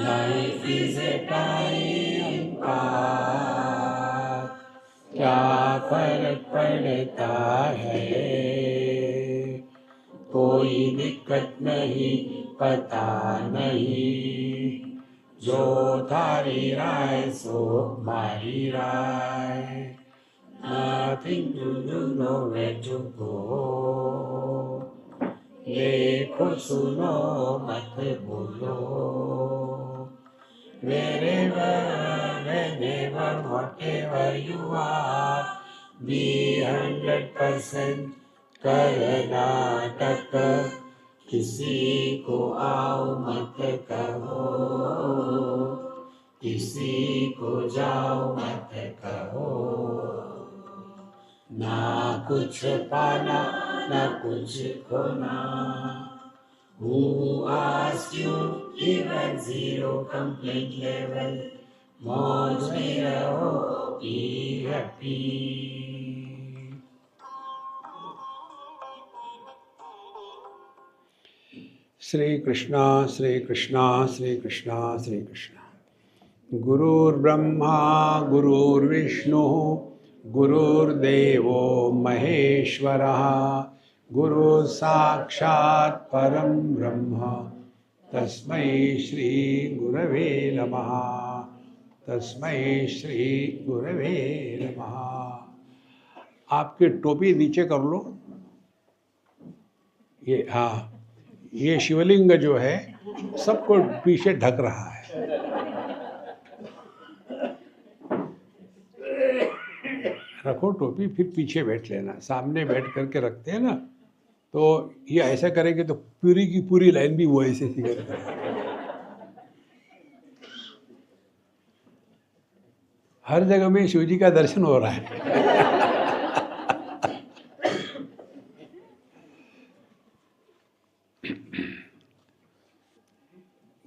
Life is a time pass, क्या फर्क पड़ता है, कोई दिक्कत नहीं, पता नहीं, जो थारी राय सो मारी राय, nothing to do, nowhere to go, देखो सुनो मत बोलो, wherever, whenever, whatever you are, be 100% Karnataka, किसी को आओ मत कहो, किसी को जाओ मत कहो, ना कुछ पाना ना कुछ खोना, who asked you, even zero complaint level, मौज में रहो, be happy. श्री कृष्णा श्री कृष्णा श्री कृष्णा श्री कृष्णा। गुरुर्ब्रह्मा गुरुर्विष्णु गुरुर्देवो महेश्वरः, गुरु साक्षात् परम ब्रह्म, तस्मै श्री गुरवे नमः, तस्मै श्री गुरवे नमः। आपकी टोपी नीचे कर लो। ये हाँ, ये शिवलिंग जो है सबको पीछे ढक रहा है। रखो टोपी, फिर पीछे बैठ लेना। सामने बैठ करके रखते हैं ना, तो ये ऐसा करेंगे तो पूरी की पूरी लाइन भी वो ऐसे फिगर करेंगे। हर जगह में शिव जी का दर्शन हो रहा है।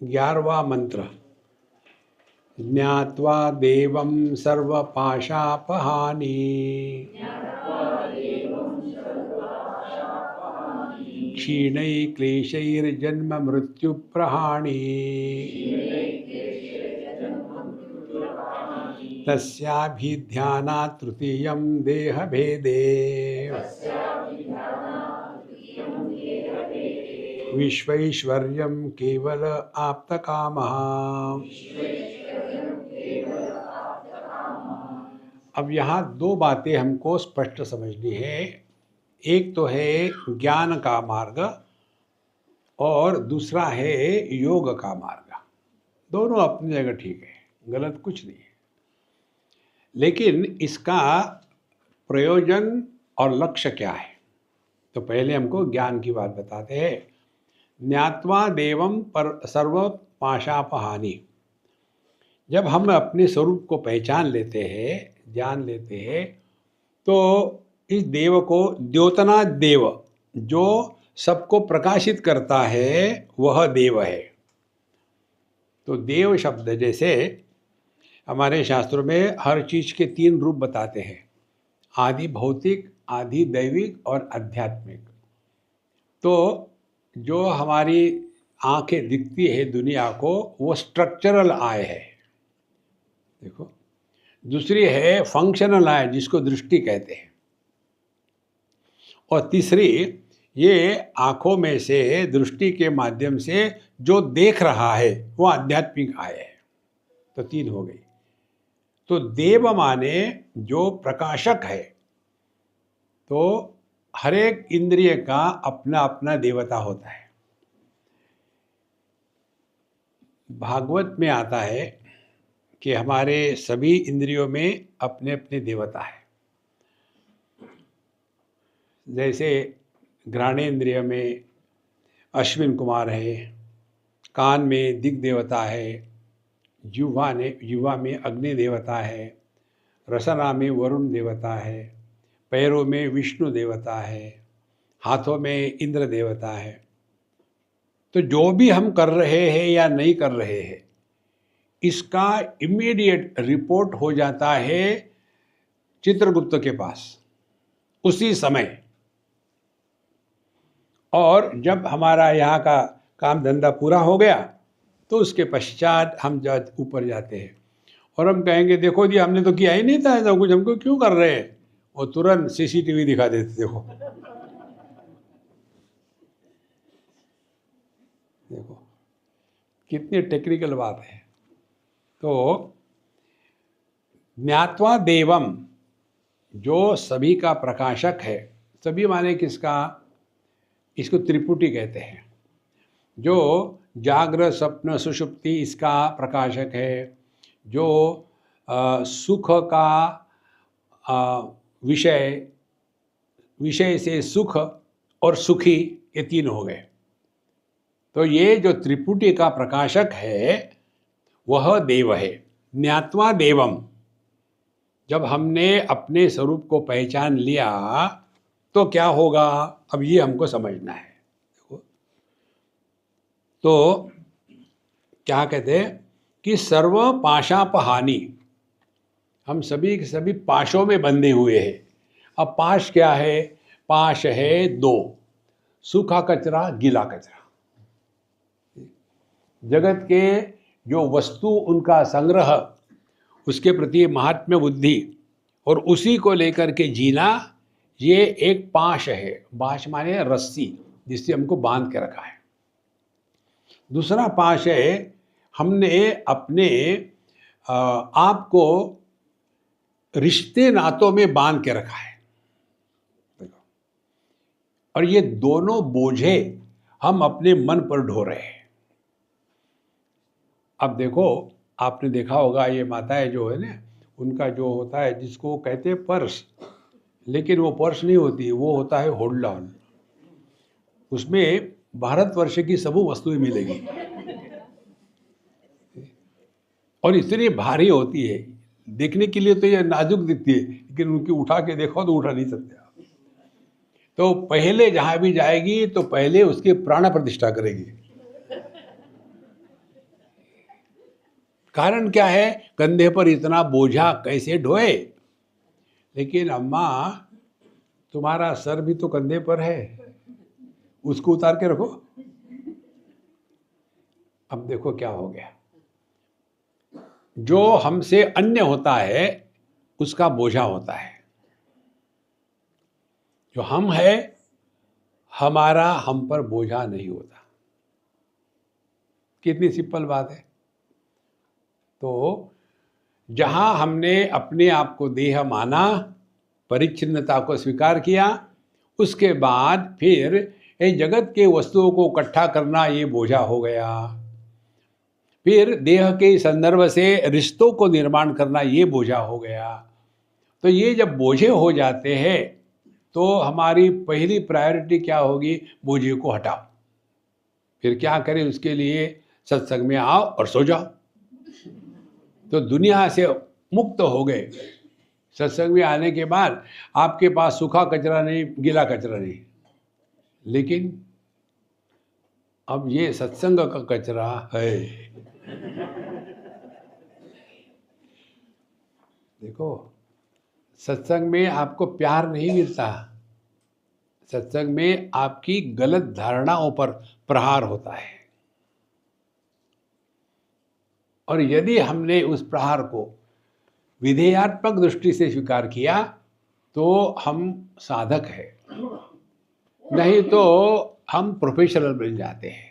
11वां मंत्र। ज्ञात्वा देवं सर्वपाशापहानि, क्षीणै क्लेशैर्जन्म मृत्युप्रहाणि, तस्याभिध्यानात् तृतीयं देहभेदे, विश्वैश्वर्यं केवल आप्तकामः। अब यहाँ दो बातें हमको स्पष्ट समझनी है। एक तो है ज्ञान का मार्ग और दूसरा है योग का मार्ग। दोनों अपनी जगह ठीक है, गलत कुछ नहीं है, लेकिन इसका प्रयोजन और लक्ष्य क्या है? तो पहले हमको ज्ञान की बात बताते हैं। ज्ञात्वा देवम पर सर्व पाशापहानि। जब हम अपने स्वरूप को पहचान लेते हैं, जान लेते हैं, तो इस देव को द्योतना देव, जो सबको प्रकाशित करता है, वह देव है। तो देव शब्द जैसे हमारे शास्त्रों में हर चीज के 3 रूप बताते हैं, आदि भौतिक, आदि दैविक और आध्यात्मिक। तो जो हमारी आंखें दिखती है दुनिया को, वो स्ट्रक्चरल आय है, देखो। दूसरी है फंक्शनल आय, जिसको दृष्टि कहते हैं। और तीसरी, ये आंखों में से दृष्टि के माध्यम से जो देख रहा है, वो आध्यात्मिक आय है। तो 3 हो गई। तो देव माने जो प्रकाशक है। तो हर एक इंद्रिय का अपना अपना देवता होता है। भागवत में आता है कि हमारे सभी इंद्रियों में अपने अपने देवता है। जैसे घ्राणेन्द्रिय में अश्विन कुमार है, कान में दिग् देवता है, जिह्वा में अग्नि देवता है, रसना में वरुण देवता है, पैरों में विष्णु देवता है, हाथों में इंद्र देवता है। तो जो भी हम कर रहे हैं या नहीं कर रहे हैं, इसका इमीडिएट रिपोर्ट हो जाता है चित्रगुप्त के पास उसी समय। और जब हमारा यहाँ का काम धंधा पूरा हो गया, तो उसके पश्चात हम ऊपर जाते हैं और हम कहेंगे देखो जी हमने तो किया ही नहीं था ऐसा कुछ, हमको क्यों कर रहे हैं। वो तुरंत सीसीटीवी दिखा देते, देखो देखो कितनी टेक्निकल बात है। तो ज्ञात्वा देवम जो सभी का प्रकाशक है, सभी माने किसका, इसको त्रिपुटी कहते हैं, जो जागृत स्वप्न सुषुप्ति इसका प्रकाशक है, जो सुख का विषय, विषय से सुख और सुखी, ये तीन हो गए। तो ये जो त्रिपुटी का प्रकाशक है वह देव है। ज्ञात्वा देवम, जब हमने अपने स्वरूप को पहचान लिया तो क्या होगा, अब ये हमको समझना है। तो क्या कहते हैं कि सर्व पाशापहानि, हम सभी के सभी पाशों में बंधे हुए हैं। अब पाश क्या है, पाश है दो, सूखा कचरा, गीला कचरा। जगत के जो वस्तु उनका संग्रह, उसके प्रति महात्म्य बुद्धि और उसी को लेकर के जीना, ये एक पाश है। पाश माने रस्सी जिससे हमको बांध के रखा है। दूसरा पाश है हमने अपने आप को रिश्ते नातों में बांध के रखा है। और ये दोनों बोझे हम अपने मन पर ढो रहे हैं। अब देखो, आपने देखा होगा ये माताएं जो है ना, उनका जो होता है जिसको कहते हैं पर्स, लेकिन वो पर्स नहीं होती, वो होता है होल्ड ऑन। उसमें भारतवर्ष की सब वस्तुएं मिलेगी और इतनी भारी होती है, देखने के लिए तो ये नाजुक दिखती है, लेकिन उनकी उठा के देखो तो उठा नहीं सकते आप। तो पहले जहां भी जाएगी तो पहले उसकी प्राण प्रतिष्ठा करेगी। कारण क्या है, कंधे पर इतना बोझा कैसे ढोए। लेकिन अम्मा तुम्हारा सर भी तो कंधे पर है, उसको उतार के रखो। अब देखो क्या हो गया, जो हमसे अन्य होता है उसका बोझा होता है, जो हम है हमारा हम पर बोझा नहीं होता। कितनी सिंपल बात है। तो जहां हमने अपने आप को देह माना, परिच्छिन्नता को स्वीकार किया, उसके बाद फिर इस जगत के वस्तुओं को इकट्ठा करना ये बोझा हो गया। फिर देह के संदर्भ से रिश्तों को निर्माण करना ये बोझा हो गया। तो ये जब बोझे हो जाते हैं तो हमारी पहली प्रायोरिटी क्या होगी, बोझे को हटाओ। फिर क्या करें, उसके लिए सत्संग में आओ और सो जाओ। तो दुनिया से मुक्त हो गए। सत्संग में आने के बाद आपके पास सूखा कचरा नहीं, गीला कचरा नहीं, लेकिन अब ये सत्संग का कचरा है। देखो, सत्संग में आपको प्यार नहीं मिलता, सत्संग में आपकी गलत धारणाओं पर प्रहार होता है। और यदि हमने उस प्रहार को विधेयात्मक दृष्टि से स्वीकार किया तो हम साधक है, नहीं तो हम प्रोफेशनल बन जाते हैं।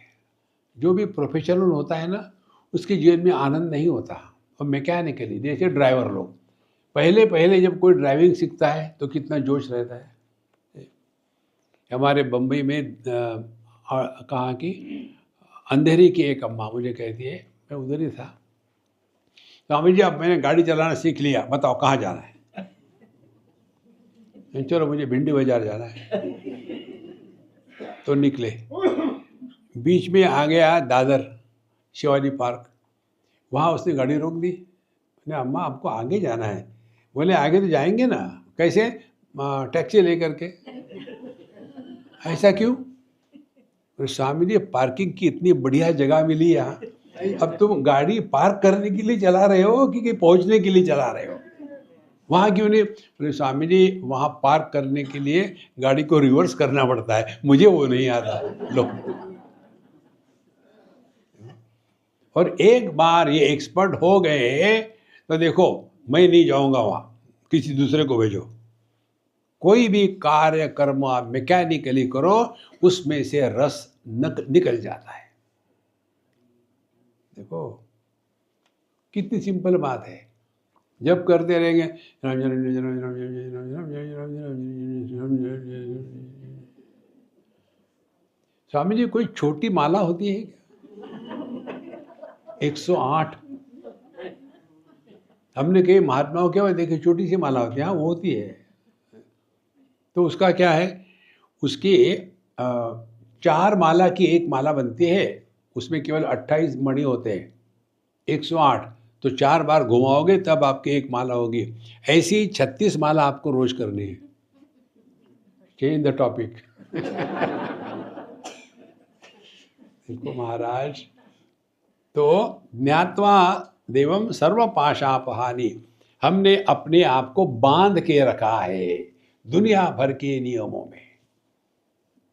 जो भी प्रोफेशनल होता है ना, उसके जीवन में आनंद नहीं होता। और मैकेनिकली जैसे ड्राइवर लोग, पहले पहले जब कोई ड्राइविंग सीखता है तो कितना जोश रहता है। हमारे बम्बई में कहाँ की अंधेरी की एक अम्मा मुझे कहती है, मैं उधर ही था, स्वामी जी अब मैंने गाड़ी चलाना सीख लिया, बताओ कहाँ जाना है। चलो मुझे भिंडी बाजार जाना है। तो निकले, बीच में आ गया दादर शिवाजी पार्क, वहाँ उसने गाड़ी रोक दी। मैंने अम्मा आपको आगे जाना है। बोले आगे तो जाएंगे ना, कैसे, टैक्सी लेकर के। ऐसा क्यों? स्वामी जी पार्किंग की इतनी बढ़िया जगह मिली यहाँ, अब तुम गाड़ी पार्क करने के लिए चला रहे हो कि पहुंचने के लिए चला रहे हो? वहाँ क्यों नहीं? बोले स्वामी जी वहाँ पार्क करने के लिए गाड़ी को रिवर्स करना पड़ता है, मुझे वो नहीं आता। लो, और एक बार ये एक्सपर्ट हो गए तो देखो, मैं नहीं जाऊंगा वहां, किसी दूसरे को भेजो। कोई भी कार्य कर्म आप मैकेनिकली करो, उसमें से रस निकल जाता है। देखो कितनी सिंपल बात है। जब करते रहेंगे स्वामी जी, कोई छोटी माला होती है क्या? 108। हमने कही महात्माओं क्या देखिए, छोटी सी माला होती है। हाँ, वो होती है। तो उसका क्या है, उसकी 4 माला की एक माला बनती है, उसमें केवल 28 मणि होते हैं। 108 तो 4 बार घुमाओगे तब आपकी एक माला होगी। ऐसी 36 माला आपको रोज करनी है। Change the topic. देखो महाराज, तो ज्ञात्वा देवम सर्व पाशापहानि, हमने अपने आप को बांध के रखा है दुनिया भर के नियमों में।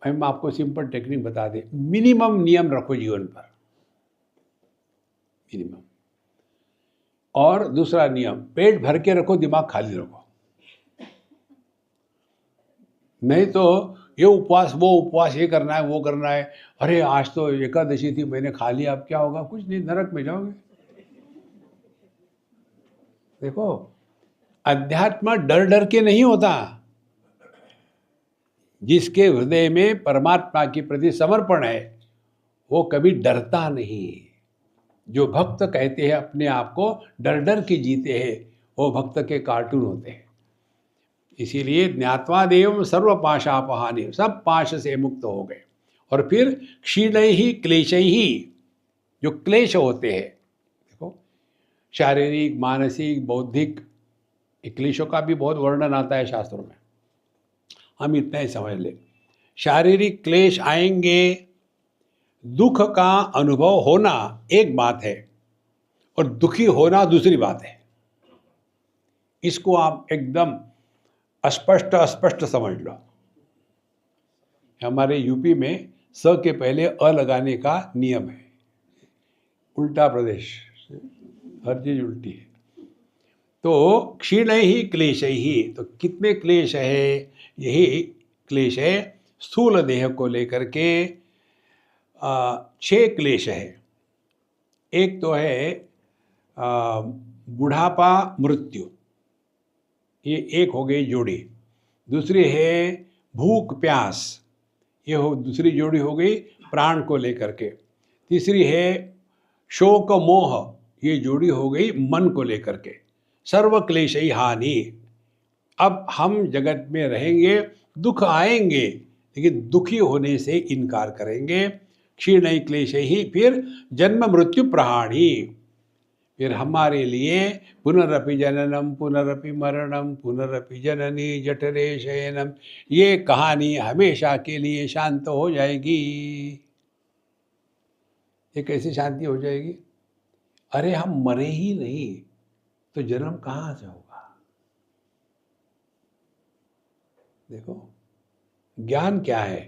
हम आपको सिंपल टेक्निक बता दें, मिनिमम नियम रखो जीवन पर, मिनिमम। और दूसरा नियम, पेट भर के रखो, दिमाग खाली रखो। नहीं तो ये उपवास वो उपवास, ये करना है वो करना है, अरे आज तो एकादशी थी मैंने खा लिया, अब क्या होगा? कुछ नहीं, नरक में जाओगे। देखो, अध्यात्म डर डर के नहीं होता। जिसके हृदय में परमात्मा के प्रति समर्पण है वो कभी डरता नहीं। जो भक्त कहते हैं अपने आप को डर डर के जीते हैं, वो भक्त के कार्टून होते हैं। इसीलिए ज्ञात्वा देवम सर्व पाशापहानि, सब पाश से मुक्त हो गए। और फिर क्षीण ही क्लेश ही, जो क्लेश होते हैं, देखो शारीरिक मानसिक बौद्धिक क्लेशों का भी बहुत वर्णन आता है शास्त्रों में, हम इतना ही समझ ले। शारीरिक क्लेश आएंगे, दुख का अनुभव होना एक बात है और दुखी होना दूसरी बात है। इसको आप एकदम स्पष्ट समझ लो। हमारे यूपी में स के पहले अ लगाने का नियम है, उल्टा प्रदेश, हर चीज उल्टी है। तो क्षीण ही क्लेश ही, तो कितने क्लेश है? यही क्लेश है स्थूल देह को लेकर के। 6 क्लेश है। एक तो है बुढ़ापा मृत्यु, ये एक हो गई जोड़ी। दूसरी है भूख प्यास, ये हो दूसरी जोड़ी हो गई प्राण को लेकर के। तीसरी है शोक मोह, ये जोड़ी हो गई मन को लेकर के। सर्व क्लेश ही हानि। अब हम जगत में रहेंगे, दुख आएंगे, लेकिन दुखी होने से इनकार करेंगे। क्षीण क्लेश ही, फिर जन्म मृत्यु प्रहाणी, फिर हमारे लिए पुनरपि जननम पुनरपि मरणम पुनरपि जननी जठरे शयनम, ये कहानी हमेशा के लिए शांत हो जाएगी। ये कैसे शांति हो जाएगी? अरे हम मरे ही नहीं तो जन्म कहाँ से होगा? देखो ज्ञान क्या है?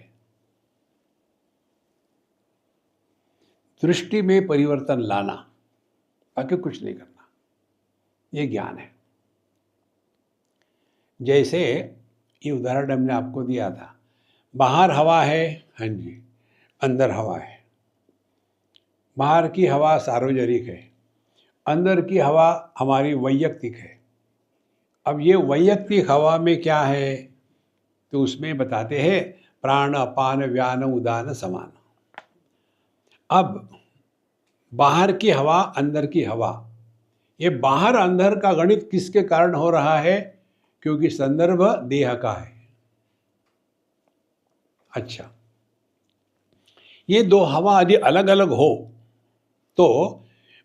दृष्टि में परिवर्तन लाना, बाकी कुछ नहीं करना, ये ज्ञान है। जैसे ये उदाहरण हमने आपको दिया था, बाहर हवा है, हाँ जी, अंदर हवा है। बाहर की हवा सार्वजनिक है, अंदर की हवा हमारी वैयक्तिक है। अब ये वैयक्तिक हवा में क्या है? तो उसमें बताते हैं प्राण अपान व्यान उदान समान। अब बाहर की हवा अंदर की हवा, ये बाहर अंदर का गणित किसके कारण हो रहा है? क्योंकि संदर्भ देह का है। अच्छा, ये दो हवा यदि अलग अलग हो तो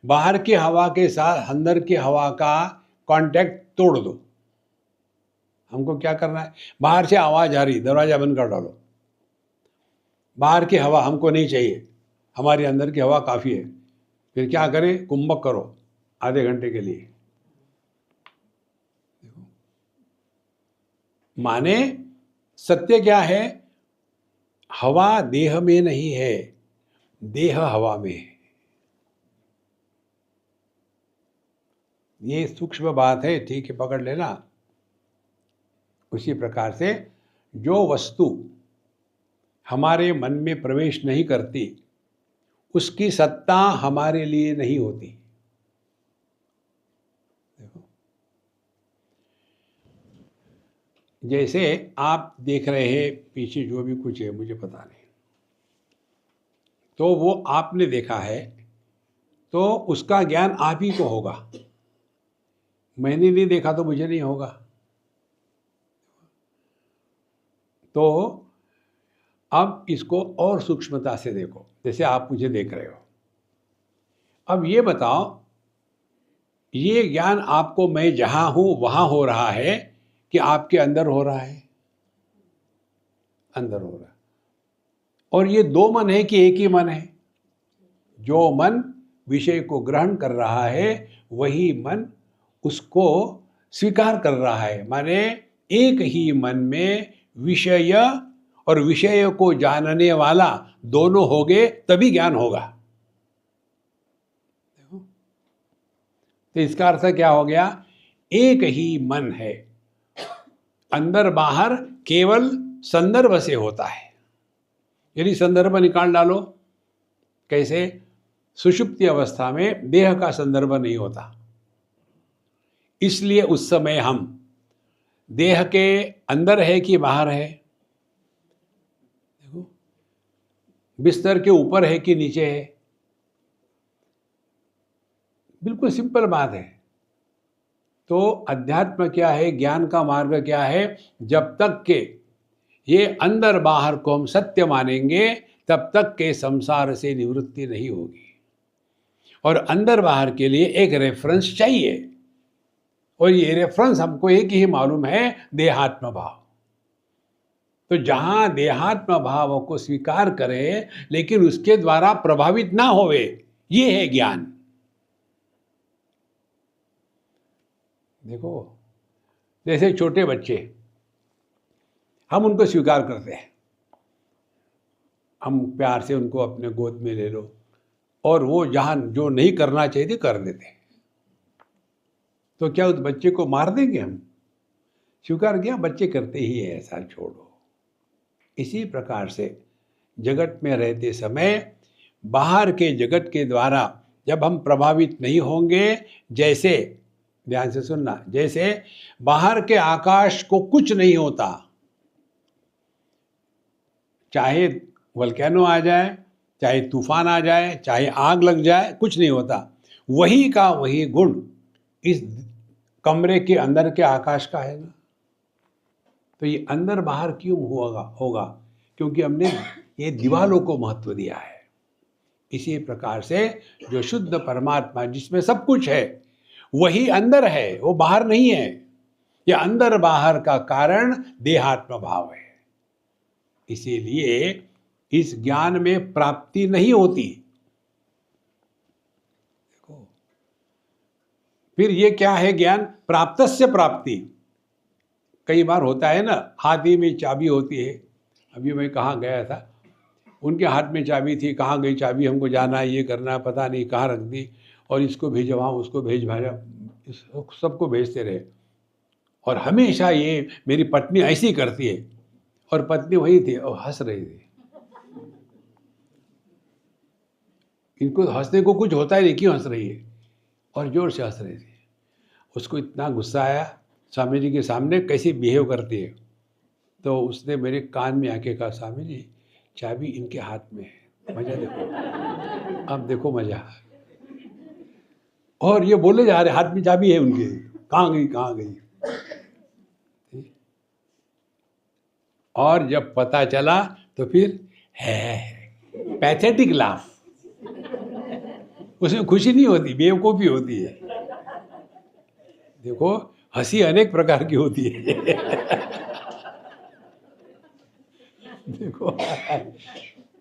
बाहर की हवा के साथ अंदर की हवा का कांटेक्ट तोड़ दो। हमको क्या करना है? बाहर से आवाज आ रही, दरवाजा बंद कर डालो। बाहर की हवा हमको नहीं चाहिए, हमारे अंदर की हवा काफी है। फिर क्या करें? कुंभक करो आधे घंटे के लिए। माने सत्य क्या है? हवा देह में नहीं है, देह हवा में है। ये सूक्ष्म बात है, ठीक है, पकड़ लेना। उसी प्रकार से जो वस्तु हमारे मन में प्रवेश नहीं करती उसकी सत्ता हमारे लिए नहीं होती। देखो, जैसे आप देख रहे हैं पीछे जो भी कुछ है मुझे पता नहीं, तो वो आपने देखा है तो उसका ज्ञान आप ही को होगा। मैंने नहीं देखा तो मुझे नहीं होगा। तो अब इसको और सूक्ष्मता से देखो, जैसे आप मुझे देख रहे हो। अब ये बताओ, ये ज्ञान आपको मैं जहां हूं वहां हो रहा है कि आपके अंदर हो रहा है? अंदर हो रहा है। और ये दो मन है कि एक ही मन है? जो मन विषय को ग्रहण कर रहा है वही मन उसको स्वीकार कर रहा है। माने एक ही मन में विषय और विषय को जानने वाला दोनों होंगे तभी ज्ञान होगा। तो इसका अर्थ क्या हो गया? एक ही मन है, अंदर बाहर केवल संदर्भ से होता है। यदि संदर्भ निकाल डालो, कैसे? सुषुप्ति अवस्था में देह का संदर्भ नहीं होता, इसलिए उस समय हम देह के अंदर है कि बाहर है, देखो, बिस्तर के ऊपर है कि नीचे है। बिल्कुल सिंपल बात है। तो अध्यात्म क्या है, ज्ञान का मार्ग क्या है? जब तक के ये अंदर बाहर को हम सत्य मानेंगे तब तक के संसार से निवृत्ति नहीं होगी। और अंदर बाहर के लिए एक रेफरेंस चाहिए, और ये रेफरेंस हमको एक ही मालूम है, देहात्म भाव। तो जहां देहात्म भाव को स्वीकार करें लेकिन उसके द्वारा प्रभावित ना होवे, ये है ज्ञान। देखो, जैसे छोटे बच्चे, हम उनको स्वीकार करते हैं, हम प्यार से उनको अपने गोद में ले लो, और वो जहां जो नहीं करना चाहिए कर देते हैं। तो क्या उस बच्चे को मार देंगे हम? स्वीकार किया, बच्चे करते ही है, ऐसा छोड़ो। इसी प्रकार से जगत में रहते समय बाहर के जगत के द्वारा जब हम प्रभावित नहीं होंगे, जैसे, ध्यान से सुनना, जैसे बाहर के आकाश को कुछ नहीं होता, चाहे वल्केनो आ जाए, चाहे तूफान आ जाए, चाहे आग लग जाए, कुछ नहीं होता। वही का वही गुण इस कमरे के अंदर के आकाश का है ना। तो ये अंदर बाहर क्यों होगा? क्योंकि हमने ये दीवालों को महत्व दिया है। इसी प्रकार से जो शुद्ध परमात्मा जिसमें सब कुछ है वही अंदर है, वो बाहर नहीं है। ये अंदर बाहर का कारण देहात्म भाव है। इसीलिए इस ज्ञान में प्राप्ति नहीं होती। देखो, फिर ये क्या है ज्ञान? प्राप्तस्य प्राप्ति। कई बार होता है ना, हाथी में चाबी होती है। अभी मैं कहाँ गया था, उनके हाथ में चाबी थी, कहाँ गई चाबी, हमको जाना है, ये करना है, पता नहीं कहाँ रख दी, और इसको भेजा वहाँ, उसको भेजा, सबको भेजते रहे। और हमेशा ये मेरी पत्नी ऐसी करती है, और पत्नी वही थी और हंस रही थी। इनको हंसने को कुछ होता है नहीं, क्यों हंस रही है? और जोर से हंस रही थी। उसको इतना गुस्सा आया, स्वामी जी के सामने कैसी बिहेव करती है। तो उसने मेरे कान में आके कहा, स्वामी जी चाबी इनके हाथ में है, मजा देखो, अब देखो मजा। और ये बोले जा रहे, हाथ में चाबी है उनके, कहाँ गई कहाँ गई। और जब पता चला तो फिर है पैथेटिक लाफ। उसमें खुशी नहीं होती, बेवकूफ़ी होती है। देखो, हंसी अनेक प्रकार की होती है। देखो,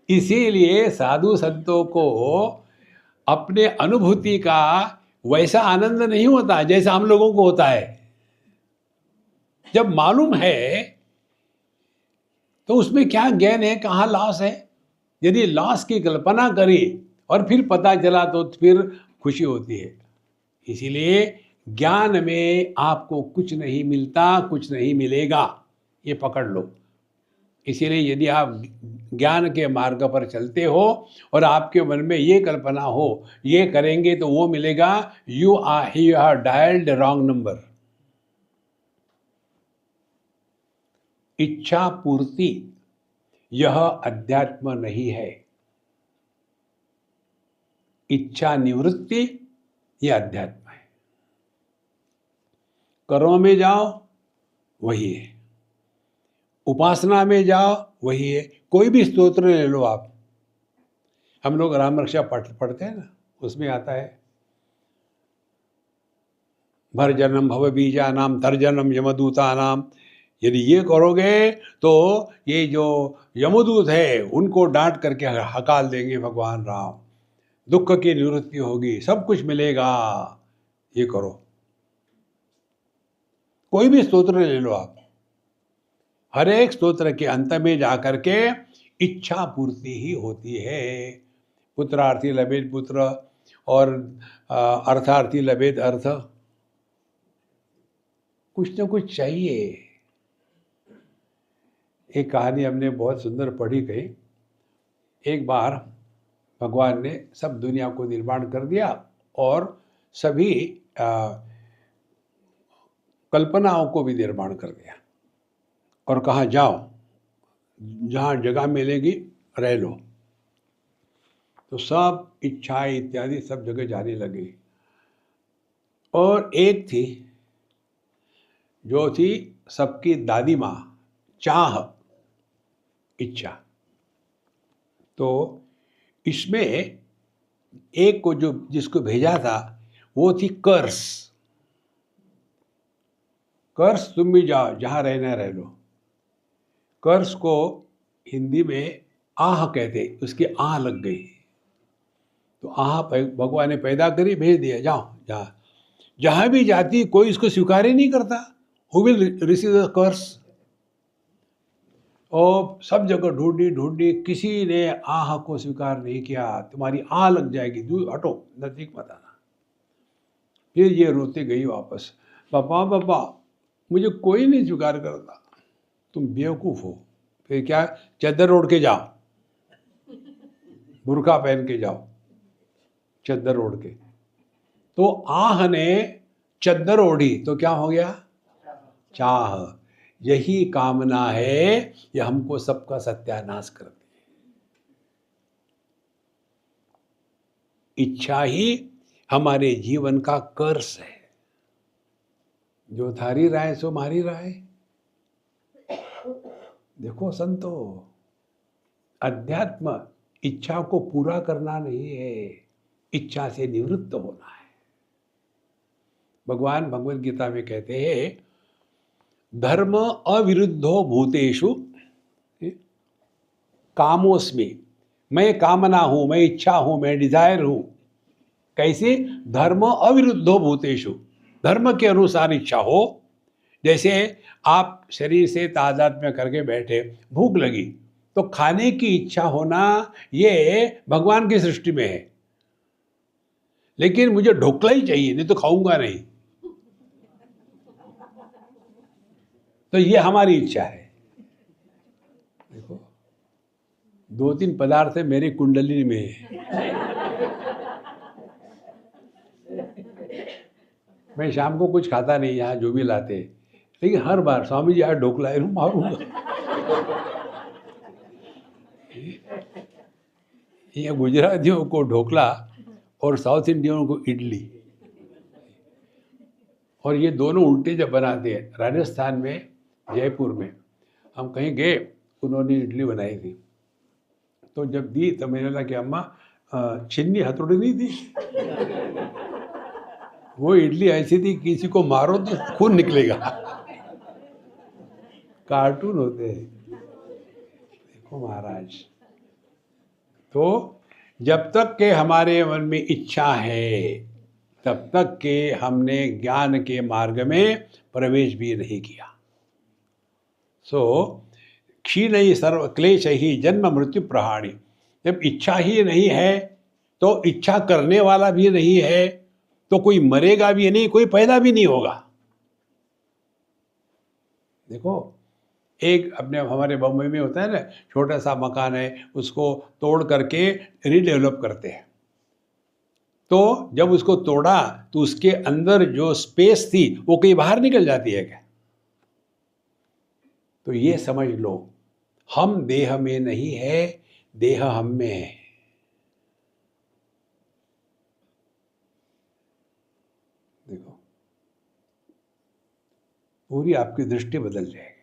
इसीलिए साधु संतों को अपने अनुभूति का वैसा आनंद नहीं होता जैसा हम लोगों को होता है। जब मालूम है तो उसमें क्या गेन है, कहाँ लॉस है? यदि लॉस की कल्पना करी और फिर पता चला तो फिर खुशी होती है। इसीलिए ज्ञान में आपको कुछ नहीं मिलता, कुछ नहीं मिलेगा, ये पकड़ लो। इसीलिए यदि आप ज्ञान के मार्ग पर चलते हो और आपके मन में ये कल्पना हो ये करेंगे तो वो मिलेगा, you have dialled wrong number. इच्छा पूर्ति यह अध्यात्म नहीं है, इच्छा निवृत्ति यह अध्यात्म है। कर्म में जाओ वही है, उपासना में जाओ वही है। कोई भी स्तोत्र ले लो आप, हम लोग राम रक्षा पढ़ते हैं ना, उसमें आता है भर जन्म भव बीजा नाम तर जन्म यमदूता नाम। यदि ये करोगे तो ये जो यमदूत है उनको डांट करके हकाल देंगे भगवान राम, दुख की निवृत्ति होगी, सब कुछ मिलेगा। ये करो, कोई भी स्तोत्र ले लो आप, हर एक स्तोत्र के अंत में जाकर के इच्छा पूर्ति ही होती है। पुत्रार्थी लभेत पुत्र और अर्थार्थी लभेत अर्थ, कुछ न कुछ चाहिए। एक कहानी हमने बहुत सुंदर पढ़ी कही, एक बार भगवान ने सब दुनिया को निर्माण कर दिया और सभी कल्पनाओं को भी निर्माण कर दिया और कहा जाओ जहाँ जगह मिलेगी रह लो। तो सब इच्छाएं इत्यादि सब जगह जाने लगी और एक थी जो थी सबकी दादी माँ, चाह, इच्छा। तो इसमें एक को जो जिसको भेजा था वो थी कर्स। कर्स तुम भी जाओ जहाँ रहना रह लो। कर्स को हिंदी में आह कहते, उसकी आह लग गई तो आह भगवान ने पैदा करी, भेज दिया जाओ जहाँ भी जाती कोई इसको स्वीकार ही नहीं करता। Who will receive the curse? और सब जगह ढूंढी, किसी ने आह को स्वीकार नहीं किया। तुम्हारी आह लग जाएगी, दूर हटो, नजदीक मत आना। फिर ये रोते गई वापस, पापा मुझे कोई नहीं स्वीकार करता। तुम बेवकूफ़ हो। फिर क्या, चद्दर ओढ़ के जाओ, बुर्का पहन के जाओ, चद्दर ओढ़ के। तो आह ने चद्दर ओढ़ी तो क्या हो गया? चाह। यही कामना है, यह हमको सबका सत्यानाश करती है। इच्छा ही हमारे जीवन का कर्स है। जो थारी राय सो मारी राय। देखो संतो, अध्यात्म इच्छा को पूरा करना नहीं है, इच्छा से निवृत्त होना है। भगवान भगवद गीता में कहते हैं, धर्म अविरुद्धो भूतेषु कामोस्मि। मैं कामना हूं, मैं इच्छा हूं, मैं डिजायर हूं। कैसे? धर्म अविरुद्धो भूतेषु, धर्म के अनुसार इच्छा हो। जैसे आप शरीर से तादात्म्य करके बैठे, भूख लगी तो खाने की इच्छा होना ये भगवान की सृष्टि में है। लेकिन मुझे ढोकला ही चाहिए, नहीं तो खाऊंगा नहीं, तो ये हमारी इच्छा है। देखो, 2-3 पदार्थ है मेरी कुंडली में है। मैं शाम को कुछ खाता नहीं, यहाँ जो भी लाते, लेकिन हर बार स्वामी जी आज ढोकला है, मारूंगा। ये गुजरातियों को ढोकला और साउथ इंडियनों को इडली, और ये दोनों उल्टे जब बनाते हैं। राजस्थान में जयपुर में हम कहीं गए, उन्होंने इडली बनाई थी, तो जब दी तो मैंने कहा कि अम्मा छिन्नी हथौड़ी नहीं थी। वो इडली ऐसी थी, किसी को मारो तो खून निकलेगा। कार्टून होते हैं, देखो महाराज। तो जब तक के हमारे मन में इच्छा है, तब तक के हमने ज्ञान के मार्ग में प्रवेश भी नहीं किया। सो क्षीण ही सर्व क्लेश ही जन्म मृत्यु प्रहाणी। जब इच्छा ही नहीं है तो इच्छा करने वाला भी नहीं है, तो कोई मरेगा भी नहीं, कोई पैदा भी नहीं होगा। देखो, एक अपने हमारे बम्बई में होता है ना, छोटा सा मकान है, उसको तोड़ करके रीडेवलप करते हैं। तो जब उसको तोड़ा तो उसके अंदर जो स्पेस थी वो कहीं बाहर निकल जाती है क्या? तो ये समझ लो, हम देह में नहीं है, देह हम में है। देखो, पूरी आपकी दृष्टि बदल जाएगी।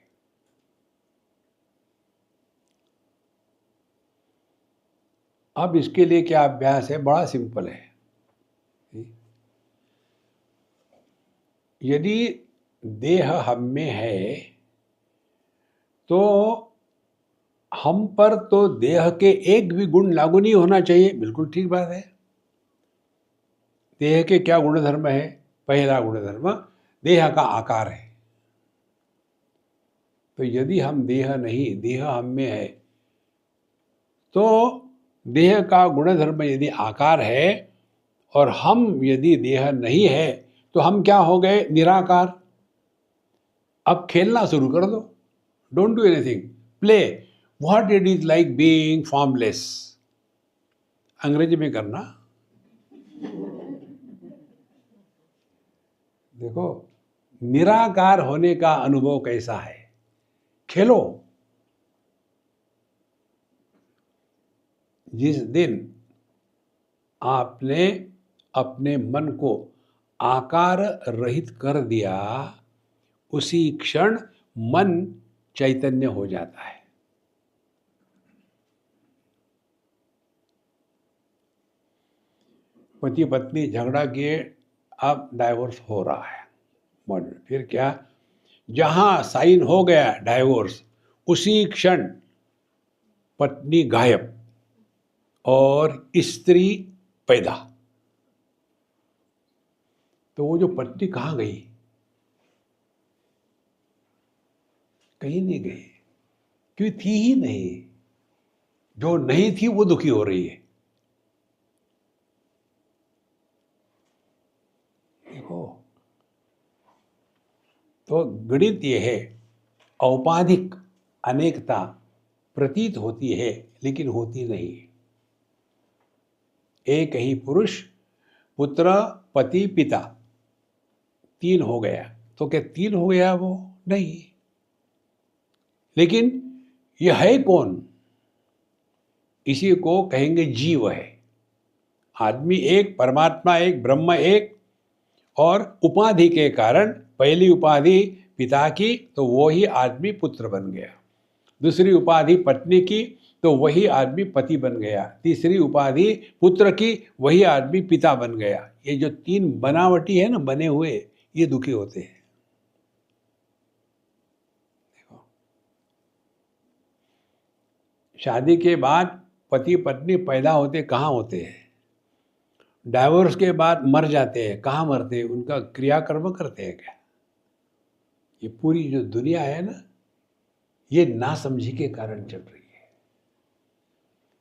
अब इसके लिए क्या अभ्यास है? बड़ा सिंपल है। यदि देह हम में है तो हम पर तो देह के एक भी गुण लागू नहीं होना चाहिए। बिल्कुल ठीक बात है। देह के क्या गुणधर्म है? पहला गुणधर्म, देह का आकार है। तो यदि हम देह नहीं, देह हम में है, तो देह का गुणधर्म यदि आकार है और हम यदि देह नहीं है तो हम क्या हो गए? निराकार। अब खेलना शुरू कर दो। Don't do anything, play what it is like being formless. अंग्रेजी में करना। देखो, निराकार होने का अनुभव कैसा है, खेलो। जिस दिन आपने अपने मन को आकार रहित कर दिया, उसी क्षण मन चैतन्य हो जाता है। पति पत्नी झगड़ा किए, अब डाइवोर्स हो रहा है, फिर क्या? जहां साइन हो गया डाइवोर्स, उसी क्षण पत्नी गायब और स्त्री पैदा। तो वो जो पत्नी कहाँ गई? कहीं नहीं गई, क्यों? थी ही नहीं। जो नहीं थी वो दुखी हो रही है। देखो, तो गणित ये है, औपाधिक अनेकता प्रतीत होती है लेकिन होती नहीं। एक ही पुरुष, पुत्र, पति, पिता, तीन हो गया। तो क्या तीन हो गया? वो नहीं। लेकिन यह है कौन? इसी को कहेंगे जीव है। आदमी एक, परमात्मा एक, ब्रह्म एक, और उपाधि के कारण, पहली उपाधि पिता की तो वो ही आदमी पुत्र बन गया, दूसरी उपाधि पत्नी की तो वही आदमी पति बन गया, तीसरी उपाधि पुत्र की, वही आदमी पिता बन गया। ये जो तीन बनावटी है ना, बने हुए, ये दुखी होते हैं। देखो, शादी के बाद पति पत्नी पैदा होते कहाँ होते हैं? डाइवोर्स के बाद मर जाते हैं। कहाँ मरते हैं? उनका क्रियाकर्म करते हैं क्या? ये पूरी जो दुनिया है ना, ये नासमझी के कारण चल रही है।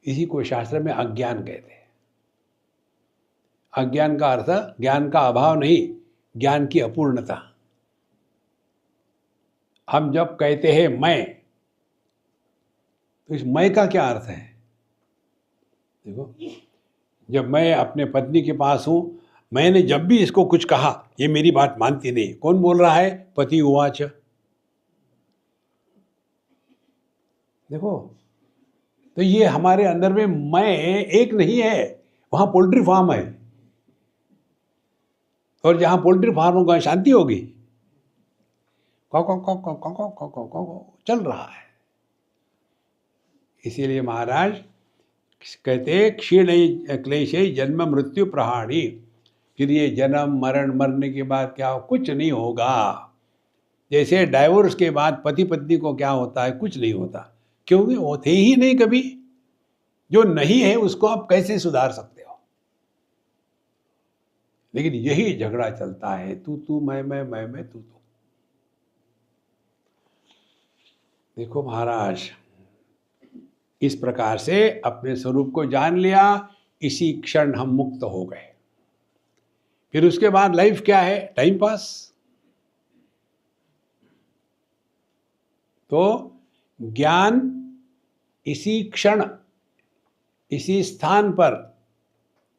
इसी को शास्त्र में अज्ञान कहते हैं। अज्ञान का अर्थ ज्ञान का अभाव नहीं, ज्ञान की अपूर्णता। हम जब कहते हैं मैं, तो इस मैं का क्या अर्थ है? देखो, जब मैं अपने पत्नी के पास हूं, मैंने जब भी इसको कुछ कहा, ये मेरी बात मानती नहीं। कौन बोल रहा है? पति उवाच। देखो, तो ये हमारे अंदर में मैं एक नहीं है, वहां पोल्ट्री फार्म है। और जहां पोल्ट्री फार्म होगा शांति होगी? कौ कौ कौ कौ कौ कौ कौ कौ कौ चल रहा है। इसीलिए महाराज कहते, क्षीण क्लेश जन्म मृत्यु प्रहाणी। फिर ये जन्म मरण, मरने के बाद क्या? कुछ नहीं होगा। जैसे डाइवोर्स के बाद पति पत्नी को क्या होता है? कुछ नहीं होता, क्योंकि वो थे ही नहीं कभी। जो नहीं है उसको आप कैसे सुधार सकते हो? लेकिन यही झगड़ा चलता है, तू मैं तू। देखो महाराज, इस प्रकार से अपने स्वरूप को जान लिया, इसी क्षण हम मुक्त हो गए। फिर उसके बाद लाइफ क्या है? Time pass. तो ज्ञान इसी क्षण, इसी स्थान पर,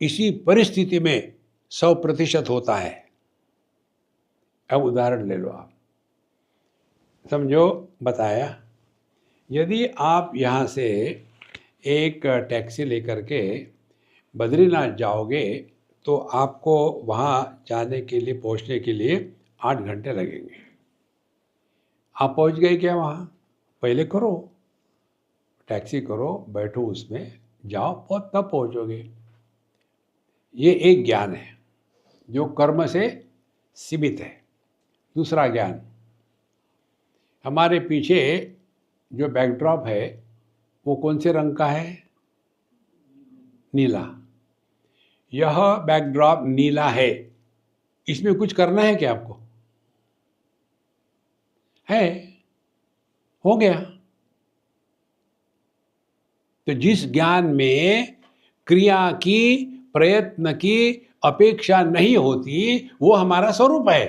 इसी परिस्थिति में 100% होता है। अब उदाहरण ले लो आप, समझो, बताया, यदि आप यहाँ से एक टैक्सी लेकर के बद्रीनाथ जाओगे तो आपको वहाँ जाने के लिए, पहुँचने के लिए 8 घंटे लगेंगे। आप पहुँच गए क्या वहाँ? पहले करो, टैक्सी करो, बैठो उसमें, जाओ, तब पहुँचोगे। ये एक ज्ञान है जो कर्म से सीमित है। दूसरा ज्ञान, हमारे पीछे जो बैकड्रॉप है वो कौन से रंग का है? नीला। यह बैकड्रॉप नीला है, इसमें कुछ करना है क्या आपको? है, हो गया। तो जिस ज्ञान में क्रिया की, प्रयत्न की अपेक्षा नहीं होती, वो हमारा स्वरूप है।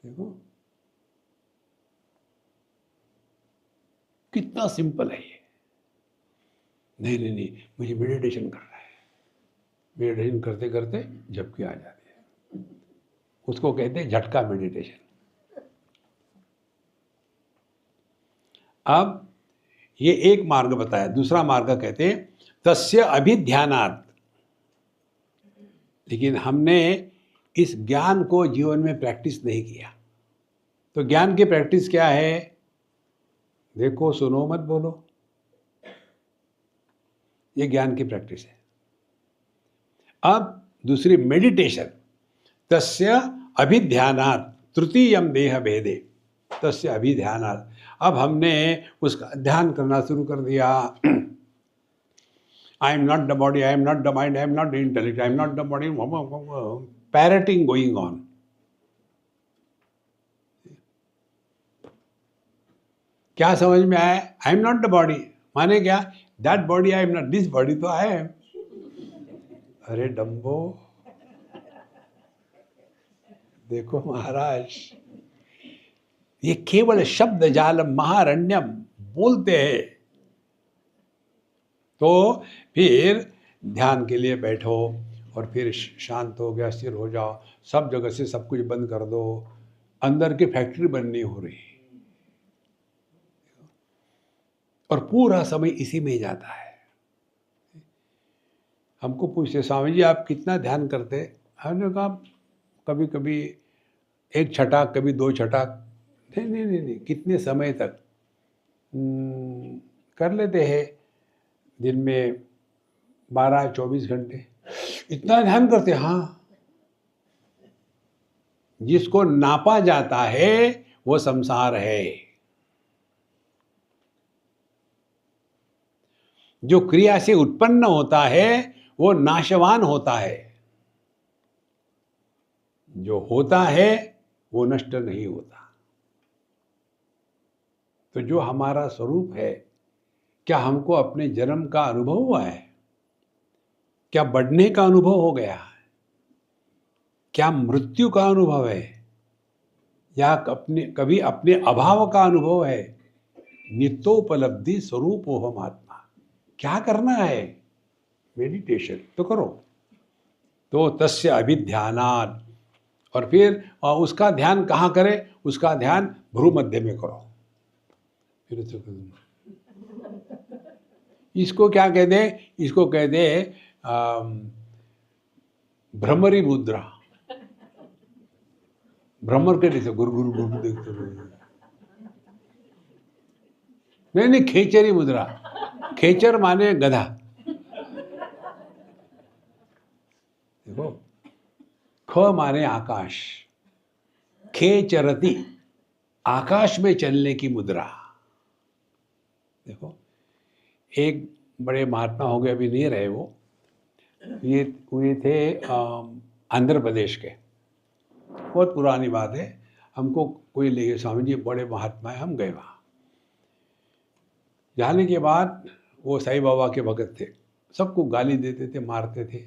देखो कितना सिंपल है ये। नहीं, मुझे मेडिटेशन करना है। मेडिटेशन करते करते झपकी आ जाती है, उसको कहते हैं झटका मेडिटेशन। अब ये एक मार्ग बताया। दूसरा मार्ग कहते हैं तस्य अभिध्यानात्। लेकिन हमने इस ज्ञान को जीवन में प्रैक्टिस नहीं किया। तो ज्ञान की प्रैक्टिस क्या है? देखो, सुनो मत बोलो, ये ज्ञान की प्रैक्टिस है। अब दूसरी मेडिटेशन, तस्य अभिध्यानात् तृतीयम देह भेदे, तस्य अभिध्यानात्। अब हमने उसका ध्यान करना शुरू कर दिया। I am not the body, I am not the mind, I am not the intellect, I am not the body, parroting going on. क्या समझ में आया? I am not the body माने क्या? That body I am not, this body तो I am. अरे Dumbo, देखो महाराज, ये केवल शब्द जाल महारण्यम बोलते हैं। तो फिर ध्यान के लिए बैठो और फिर शांत हो गया, स्थिर हो जाओ, सब जगह से सब कुछ बंद कर दो, अंदर की फैक्ट्री बननी हो रही और पूरा समय इसी में जाता है। हमको पूछते, स्वामी जी आप कितना ध्यान करते? हमने कहा कभी कभी 1 छटाक, कभी 2 छटाक। नहीं, कितने समय तक? कर लेते हैं दिन में 12-24 घंटे। इतना ध्यान करते? हाँ। जिसको नापा जाता है वो संसार है। जो क्रिया से उत्पन्न होता है वो नाशवान होता है, जो होता है वो नष्ट नहीं होता। तो जो हमारा स्वरूप है, क्या हमको अपने जन्म का अनुभव हुआ है? क्या बढ़ने का अनुभव हो गया है? क्या मृत्यु का अनुभव है? या कभी अपने अभाव का अनुभव है? नित्योपलब्धि स्वरूपोहम आत्मा। क्या करना है? मेडिटेशन तो करो। तो तस्य अभिध्यानात्, और फिर उसका ध्यान कहाँ करें? उसका ध्यान भ्रू मध्य में करो। फिर इसको क्या कहते हैं? इसको कहते हैं भ्रमरी मुद्रा। भ्रमर के जैसे गुरु गुरु गुरु देखते रहो। नहीं, खेचरी मुद्रा। खेचर माने गधा। देखो, ख माने आकाश, खेचरती, आकाश में चलने की मुद्रा। देखो, एक बड़े महात्मा हो गए, अभी नहीं रहे वो, ये हुए थे आंध्र प्रदेश के। बहुत पुरानी बात है। हमको कोई ले गए, स्वामी जी बड़े महात्मा है, हम गए वहाँ। जाने के बाद वो साईं बाबा के भगत थे। सबको गाली देते थे, मारते थे।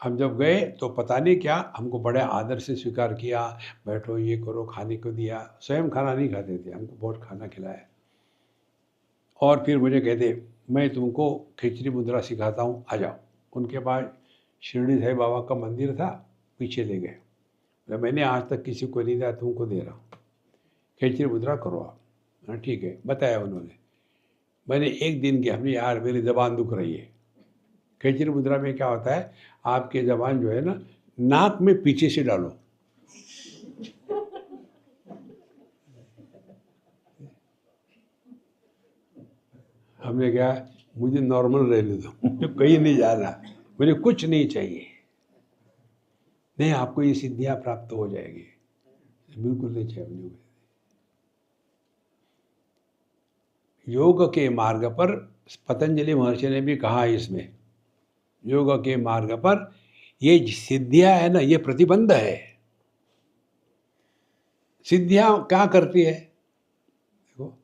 हम जब गए तो पता नहीं क्या हमको बड़े आदर से स्वीकार किया, बैठो, ये करो, खाने को दिया। स्वयं खाना नहीं खाते थे, हमको बहुत खाना खिलाया। और फिर मुझे कहते, मैं तुमको खिचड़ी मुद्रा सिखाता हूँ, आ जाओ। उनके पास शिरडी साईं बाबा का मंदिर था, पीछे ले गए। मैंने आज तक किसी को नहीं दिया, तुमको दे रहा हूँ, खिचड़ी मुद्रा करो आप। हाँ ठीक है, बताया उन्होंने। मैंने एक दिन किया, हमने यार मेरी ज़बान दुख रही है। खिचड़ी मुद्रा में क्या होता है, आपकी ज़बान जो है ना, नाक में पीछे से डालो। हमने कहा मुझे नॉर्मल रहने दो, मुझे कहीं नहीं जाना, मुझे कुछ नहीं चाहिए। नहीं, आपको ये सिद्धियाँ प्राप्त हो जाएगी। बिल्कुल नहीं चाहिए मुझे। योग के मार्ग पर पतंजलि महर्षि ने भी कहा है, इसमें योग के मार्ग पर ये सिद्धियां है ना, ये प्रतिबंध है। सिद्धियां क्या करती है? देखो,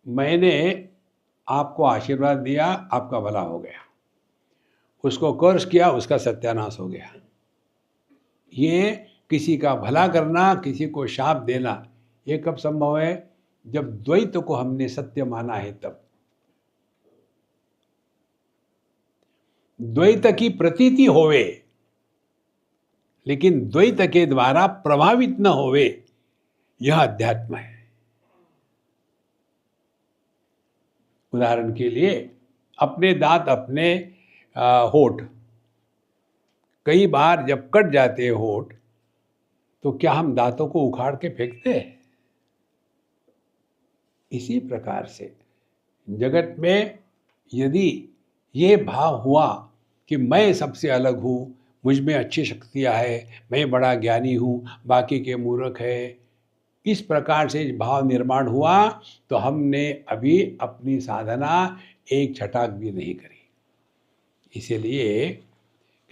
मैंने आपको आशीर्वाद दिया, आपका भला हो गया। उसको कर्ज किया, उसका सत्यानाश हो गया। ये किसी का भला करना, किसी को शाप देना, ये कब संभव है? जब द्वैत को हमने सत्य माना है तब। द्वैत की प्रतीति होवे, लेकिन द्वैत के द्वारा प्रभावित न होवे, यह अध्यात्म है। उदाहरण के लिए, अपने दांत, अपने होठ, कई बार जब कट जाते हैं होठ, तो क्या हम दांतों को उखाड़ के फेंकते हैं? इसी प्रकार से जगत में यदि ये भाव हुआ कि मैं सबसे अलग हूँ, मुझ में अच्छी शक्तियाँ है, मैं बड़ा ज्ञानी हूँ, बाकी के मूर्ख है, इस प्रकार से भाव निर्माण हुआ, तो हमने अभी अपनी साधना एक छटाक भी नहीं करी। इसीलिए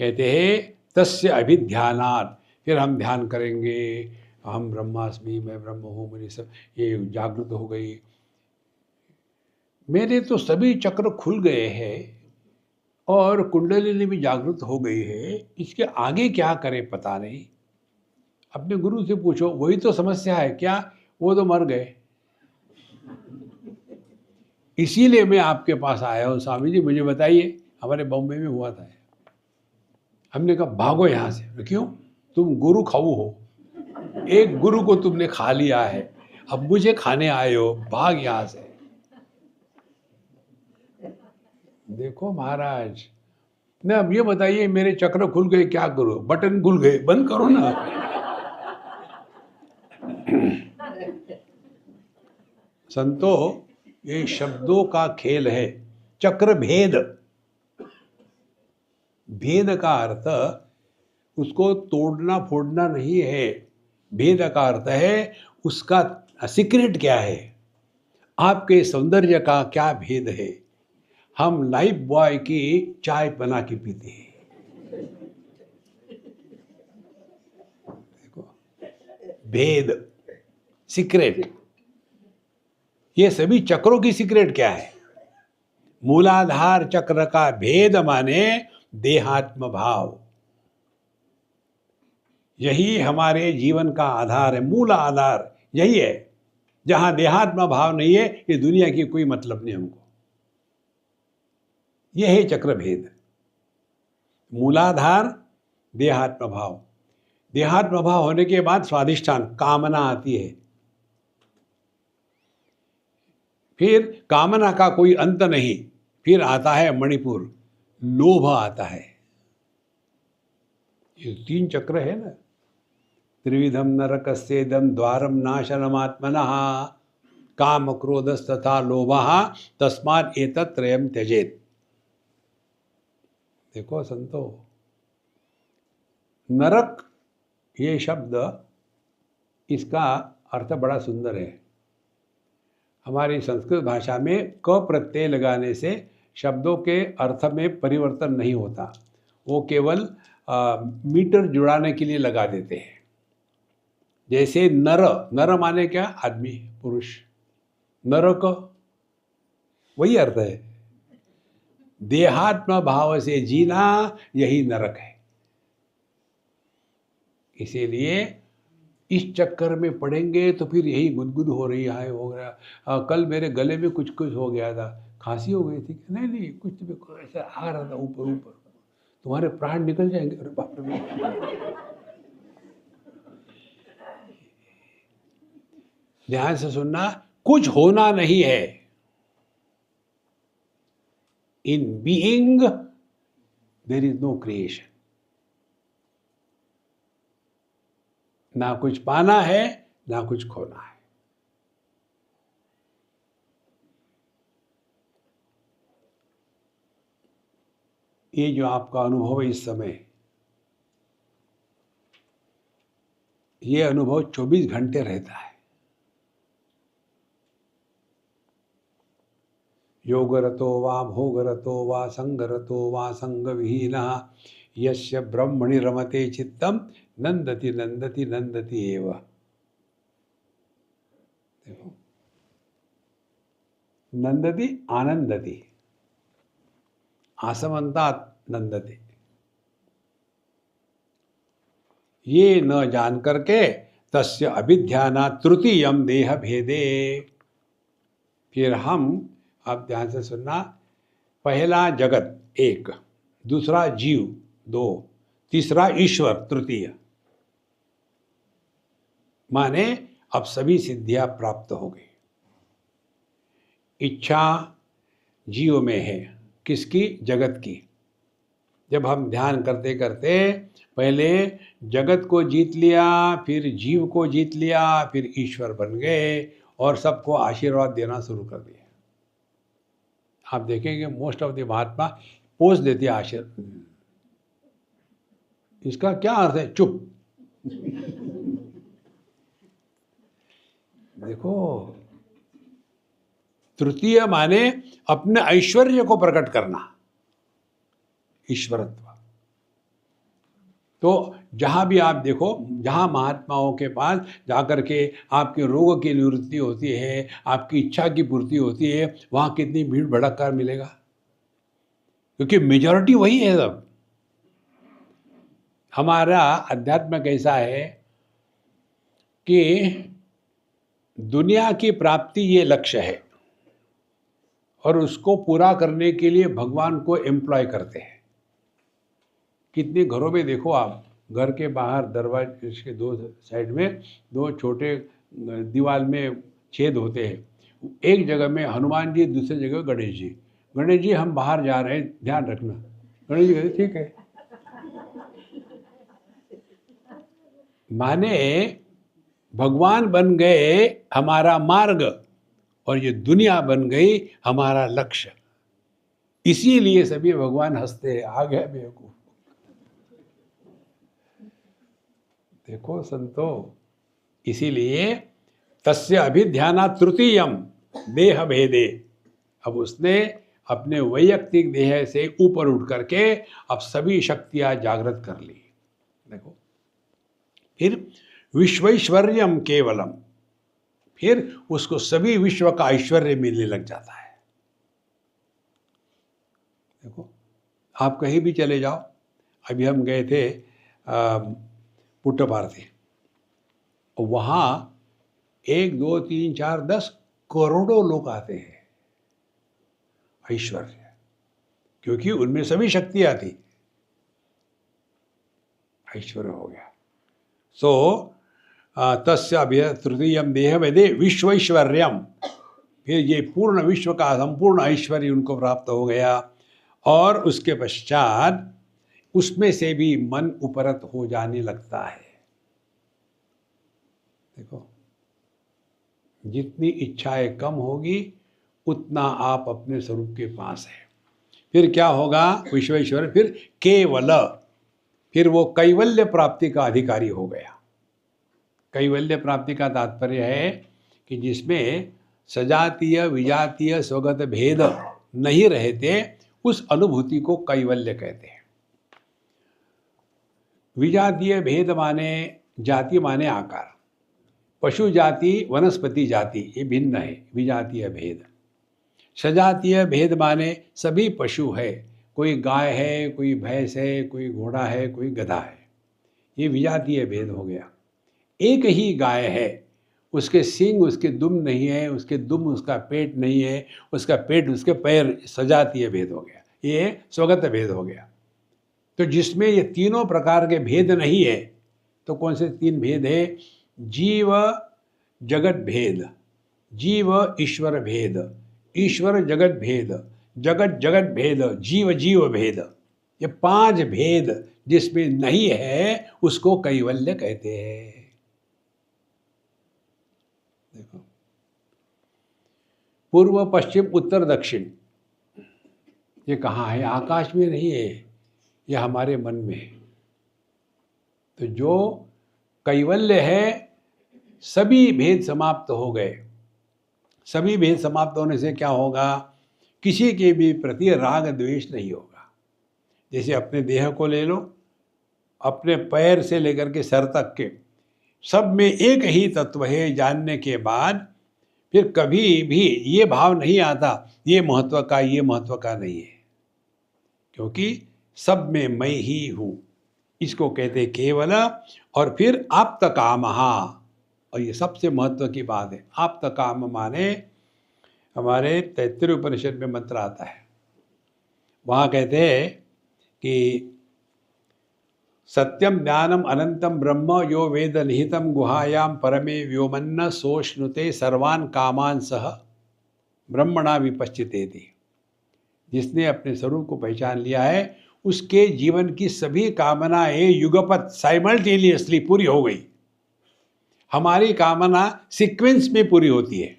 कहते हैं तस्य अभिध्यानात्, फिर हम ध्यान करेंगे, हम ब्रह्मास्मि, मैं ब्रह्म हूँ, मुझे सब ये जागृत हो गई। मेरे तो सभी चक्र खुल गए हैं और कुंडलिनी भी जागृत हो गई है, इसके आगे क्या करें पता नहीं। अपने गुरु से पूछो, वही तो समस्या है क्या? वो तो मर गए। इसीलिए मैं आपके पास आया हूँ, स्वामी जी मुझे बताइए। हमारे बॉम्बे में हुआ था। हमने कहा भागो यहाँ से। क्यों? तुम गुरु खाऊ हो, एक गुरु को तुमने खा लिया है, अब मुझे खाने आए हो, भाग यहाँ से। देखो महाराज, ना अब ये बताइए, मेरे चक्र खुल गए, क्या करो? बटन खुल गए, बंद करो ना। संतो, ये शब्दों का खेल है। चक्र भेद, भेद का अर्थ उसको तोड़ना फोड़ना नहीं है। भेद का अर्थ है उसका सीक्रेट क्या है, आपके सौंदर्य का क्या भेद है। हम लाइफ बॉय की चाय बना के पीते हैं। देखो, भेद, सीक्रेट। ये सभी चक्रों की सीक्रेट क्या है? मूलाधार चक्र का भेद माने देहात्म भाव। यही हमारे जीवन का आधार है, मूल आधार यही है। जहां देहात्म भाव नहीं है, ये दुनिया की कोई मतलब नहीं हमको। यह है चक्र भेद। मूलाधार, देहात्म भाव। देहात्म भाव होने के बाद स्वाधिष्ठान, कामना आती है। फिर कामना का कोई अंत नहीं, फिर आता है मणिपुर, लोभ आता है। ये 3 चक्र है ना। त्रिविधम नरकस्येदं द्वारम नाशनमात्मनः काम क्रोधस्तथा लोभः तस्मात् एतत् त्रयम् त्यजेत्। देखो संतो, नरक ये शब्द, इसका अर्थ बड़ा सुंदर है। हमारी संस्कृत भाषा में क प्रत्यय लगाने से शब्दों के अर्थ में परिवर्तन नहीं होता, वो केवल मीटर जुड़ाने के लिए लगा देते हैं। जैसे नर, नर माने क्या? आदमी, पुरुष। नरक वही अर्थ है। देहात्म भाव से जीना यही नरक है। इसीलिए इस चक्कर में पड़ेंगे तो फिर यही गुदगुद हो रही है, हो गया कल मेरे गले में कुछ कुछ हो गया था, खांसी हो गई थी, नहीं नहीं कुछ तो ऐसा आ रहा था ऊपर ऊपर, तुम्हारे प्राण निकल जाएंगे। अरे बाप रे। ध्यान से सुनना, कुछ होना नहीं है। In being there is no creation. ना कुछ पाना है ना कुछ खोना है। ये जो आपका अनुभव है इस समय, ये अनुभव 24 घंटे रहता है। योगरतो वा भोगरतो वा संगरतो वा संगविहीनः यस्य ब्रह्मणि रमते चित्तम नंदति नंदति नंदति एव। देखो, नंदति आनंदति, आसमंतात् नंदति। ये न जान करके तस्य अभिध्याना तृतीयम देह भेदे। फिर हम, आप ध्यान से सुनना, पहला जगत एक, दूसरा जीव दो, तीसरा ईश्वर तृतीय, माने अब सभी सिद्धियां प्राप्त हो गई। इच्छा जीव में है, किसकी? जगत की। जब हम ध्यान करते करते पहले जगत को जीत लिया, फिर जीव को जीत लिया, फिर ईश्वर बन गए और सबको आशीर्वाद देना शुरू कर दिया। आप देखेंगे most of the Mahatma pose देते हैं आशीर्वाद। इसका क्या अर्थ है? चुप। देखो, तृतीय माने अपने ऐश्वर्य को प्रकट करना, ईश्वरत्व। तो जहां भी आप देखो, जहां महात्माओं के पास जाकर के आपके रोग की निवृत्ति होती है, आपकी इच्छा की पूर्ति होती है, वहां कितनी भीड़ भड़का मिलेगा, क्योंकि मेजॉरिटी वही है सब। हमारा अध्यात्म कैसा है कि दुनिया की प्राप्ति ये लक्ष्य है और उसको पूरा करने के लिए भगवान को एम्प्लॉय करते हैं। कितने घरों में देखो आप, घर के बाहर दरवाजे के दो साइड में दो छोटे दीवार में छेद होते हैं। एक जगह में हनुमान जी, दूसरी जगह गणेश जी। गणेश जी हम बाहर जा रहे हैं, ध्यान रखना। गणेश जी कहते ठीक है। माने भगवान बन गए हमारा मार्ग और ये दुनिया बन गई हमारा लक्ष्य। इसीलिए सभी भगवान हंसते हैं, आ गया बेवकूफ। देखो संतो, इसीलिए तस्य अभिध्याना तृतीयम देह भेदे। अब उसने अपने वैयक्तिक देह से ऊपर उठ करके अब सभी शक्तियां जागृत कर ली। देखो, फिर विश्वैश्वर्यम केवलम, फिर उसको सभी विश्व का ऐश्वर्य मिलने लग जाता है। देखो, आप कहीं भी चले जाओ, अभी हम गए थे पुट्टपार्थी, वहाँ 1, 2, 3, 4, 10 करोड़ों लोग आते हैं। ऐश्वर्य, क्योंकि उनमें सभी शक्तियां थी, ऐश्वर्य हो गया। सो तस्य तृतीयम देह भेदे विश्वैश्वर्यम, फिर ये पूर्ण विश्व का संपूर्ण ऐश्वर्य उनको प्राप्त हो गया। और उसके पश्चात उसमें से भी मन उपरत हो जाने लगता है। देखो, जितनी इच्छाएं कम होगी उतना आप अपने स्वरूप के पास है। फिर क्या होगा? विश्वेश्वर फिर केवल, फिर वो कैवल्य प्राप्ति का अधिकारी हो गया। कैवल्य प्राप्ति का तात्पर्य है कि जिसमें सजातीय विजातीय स्वगत भेद नहीं रहते, उस अनुभूति को कैवल्य कहते हैं। विजातीय भेद माने जाति माने आकार, पशु जाति वनस्पति जाति ये भिन्न है, विजातीय भेद। सजातीय भेद माने सभी पशु है, कोई गाय है, कोई भैंस है, कोई घोड़ा है, कोई गधा है, ये विजातीय भेद हो गया। एक ही गाय है, उसके सींग उसके दुम नहीं है, उसके दुम उसका पेट नहीं है, उसका पेट उसके पैर, सजातीय भेद हो गया, ये स्वगत भेद हो गया। तो जिसमें ये तीनों प्रकार के भेद नहीं है, तो कौन से तीन भेद है? जीव जगत भेद, जीव ईश्वर भेद, ईश्वर जगत भेद, जगत जगत भेद, जीव जीव भेद। ये 5 भेद जिसमें नहीं है उसको कैवल्य कहते हैं। देखो, पूर्व पश्चिम उत्तर दक्षिण, ये कहाँ है? आकाश में नहीं है, ये हमारे मन में है। तो जो कैवल्य है, सभी भेद समाप्त हो गए। सभी भेद समाप्त होने से क्या होगा? किसी के भी प्रति राग द्वेष नहीं होगा। जैसे अपने देह को ले लो, अपने पैर से लेकर के सर तक के सब में एक ही तत्व है जानने के बाद फिर कभी भी ये भाव नहीं आता ये महत्व का, ये महत्व का नहीं है, क्योंकि सब में मैं ही हूँ। इसको कहते केवल। और फिर आप्त कामहा, और ये सबसे महत्व की बात है। आप्त काम माने हमारे तैत्तिरीय उपनिषद में मंत्र आता है, वहाँ कहते हैं कि सत्यम ज्ञानम अनंतम ब्रह्म यो वेद निहितम गुहायाम परमे व्योमन्न सोष्णुते सर्वान कामान सह ब्रह्मणा विपश्चितेति। जिसने अपने स्वरूप को पहचान लिया है उसके जीवन की सभी कामनाएं युगपत साइमल्टेनियसली पूरी हो गई। हमारी कामना सीक्वेंस में पूरी होती है,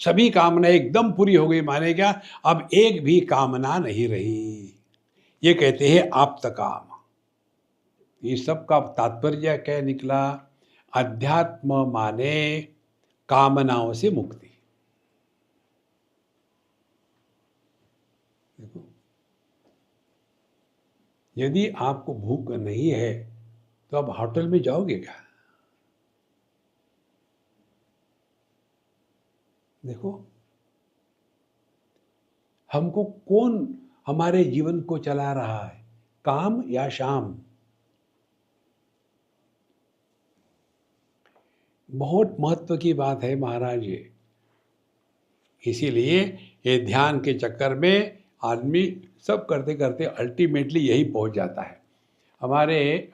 सभी कामनाएं एकदम पूरी हो गई माने क्या? अब एक भी कामना नहीं रही। ये कहते हैं आप्त काम। ये सब का तात्पर्य क्या निकला? अध्यात्म माने कामनाओं से मुक्ति। देखो, यदि आपको भूख नहीं है तो आप होटल में जाओगे क्या? देखो, हमको कौन हमारे जीवन को चला रहा है, काम या शाम? बहुत महत्व की बात है महाराज ये। इसीलिए ये ध्यान के चक्कर में आदमी सब करते करते अल्टीमेटली यही पहुंच जाता है। हमारे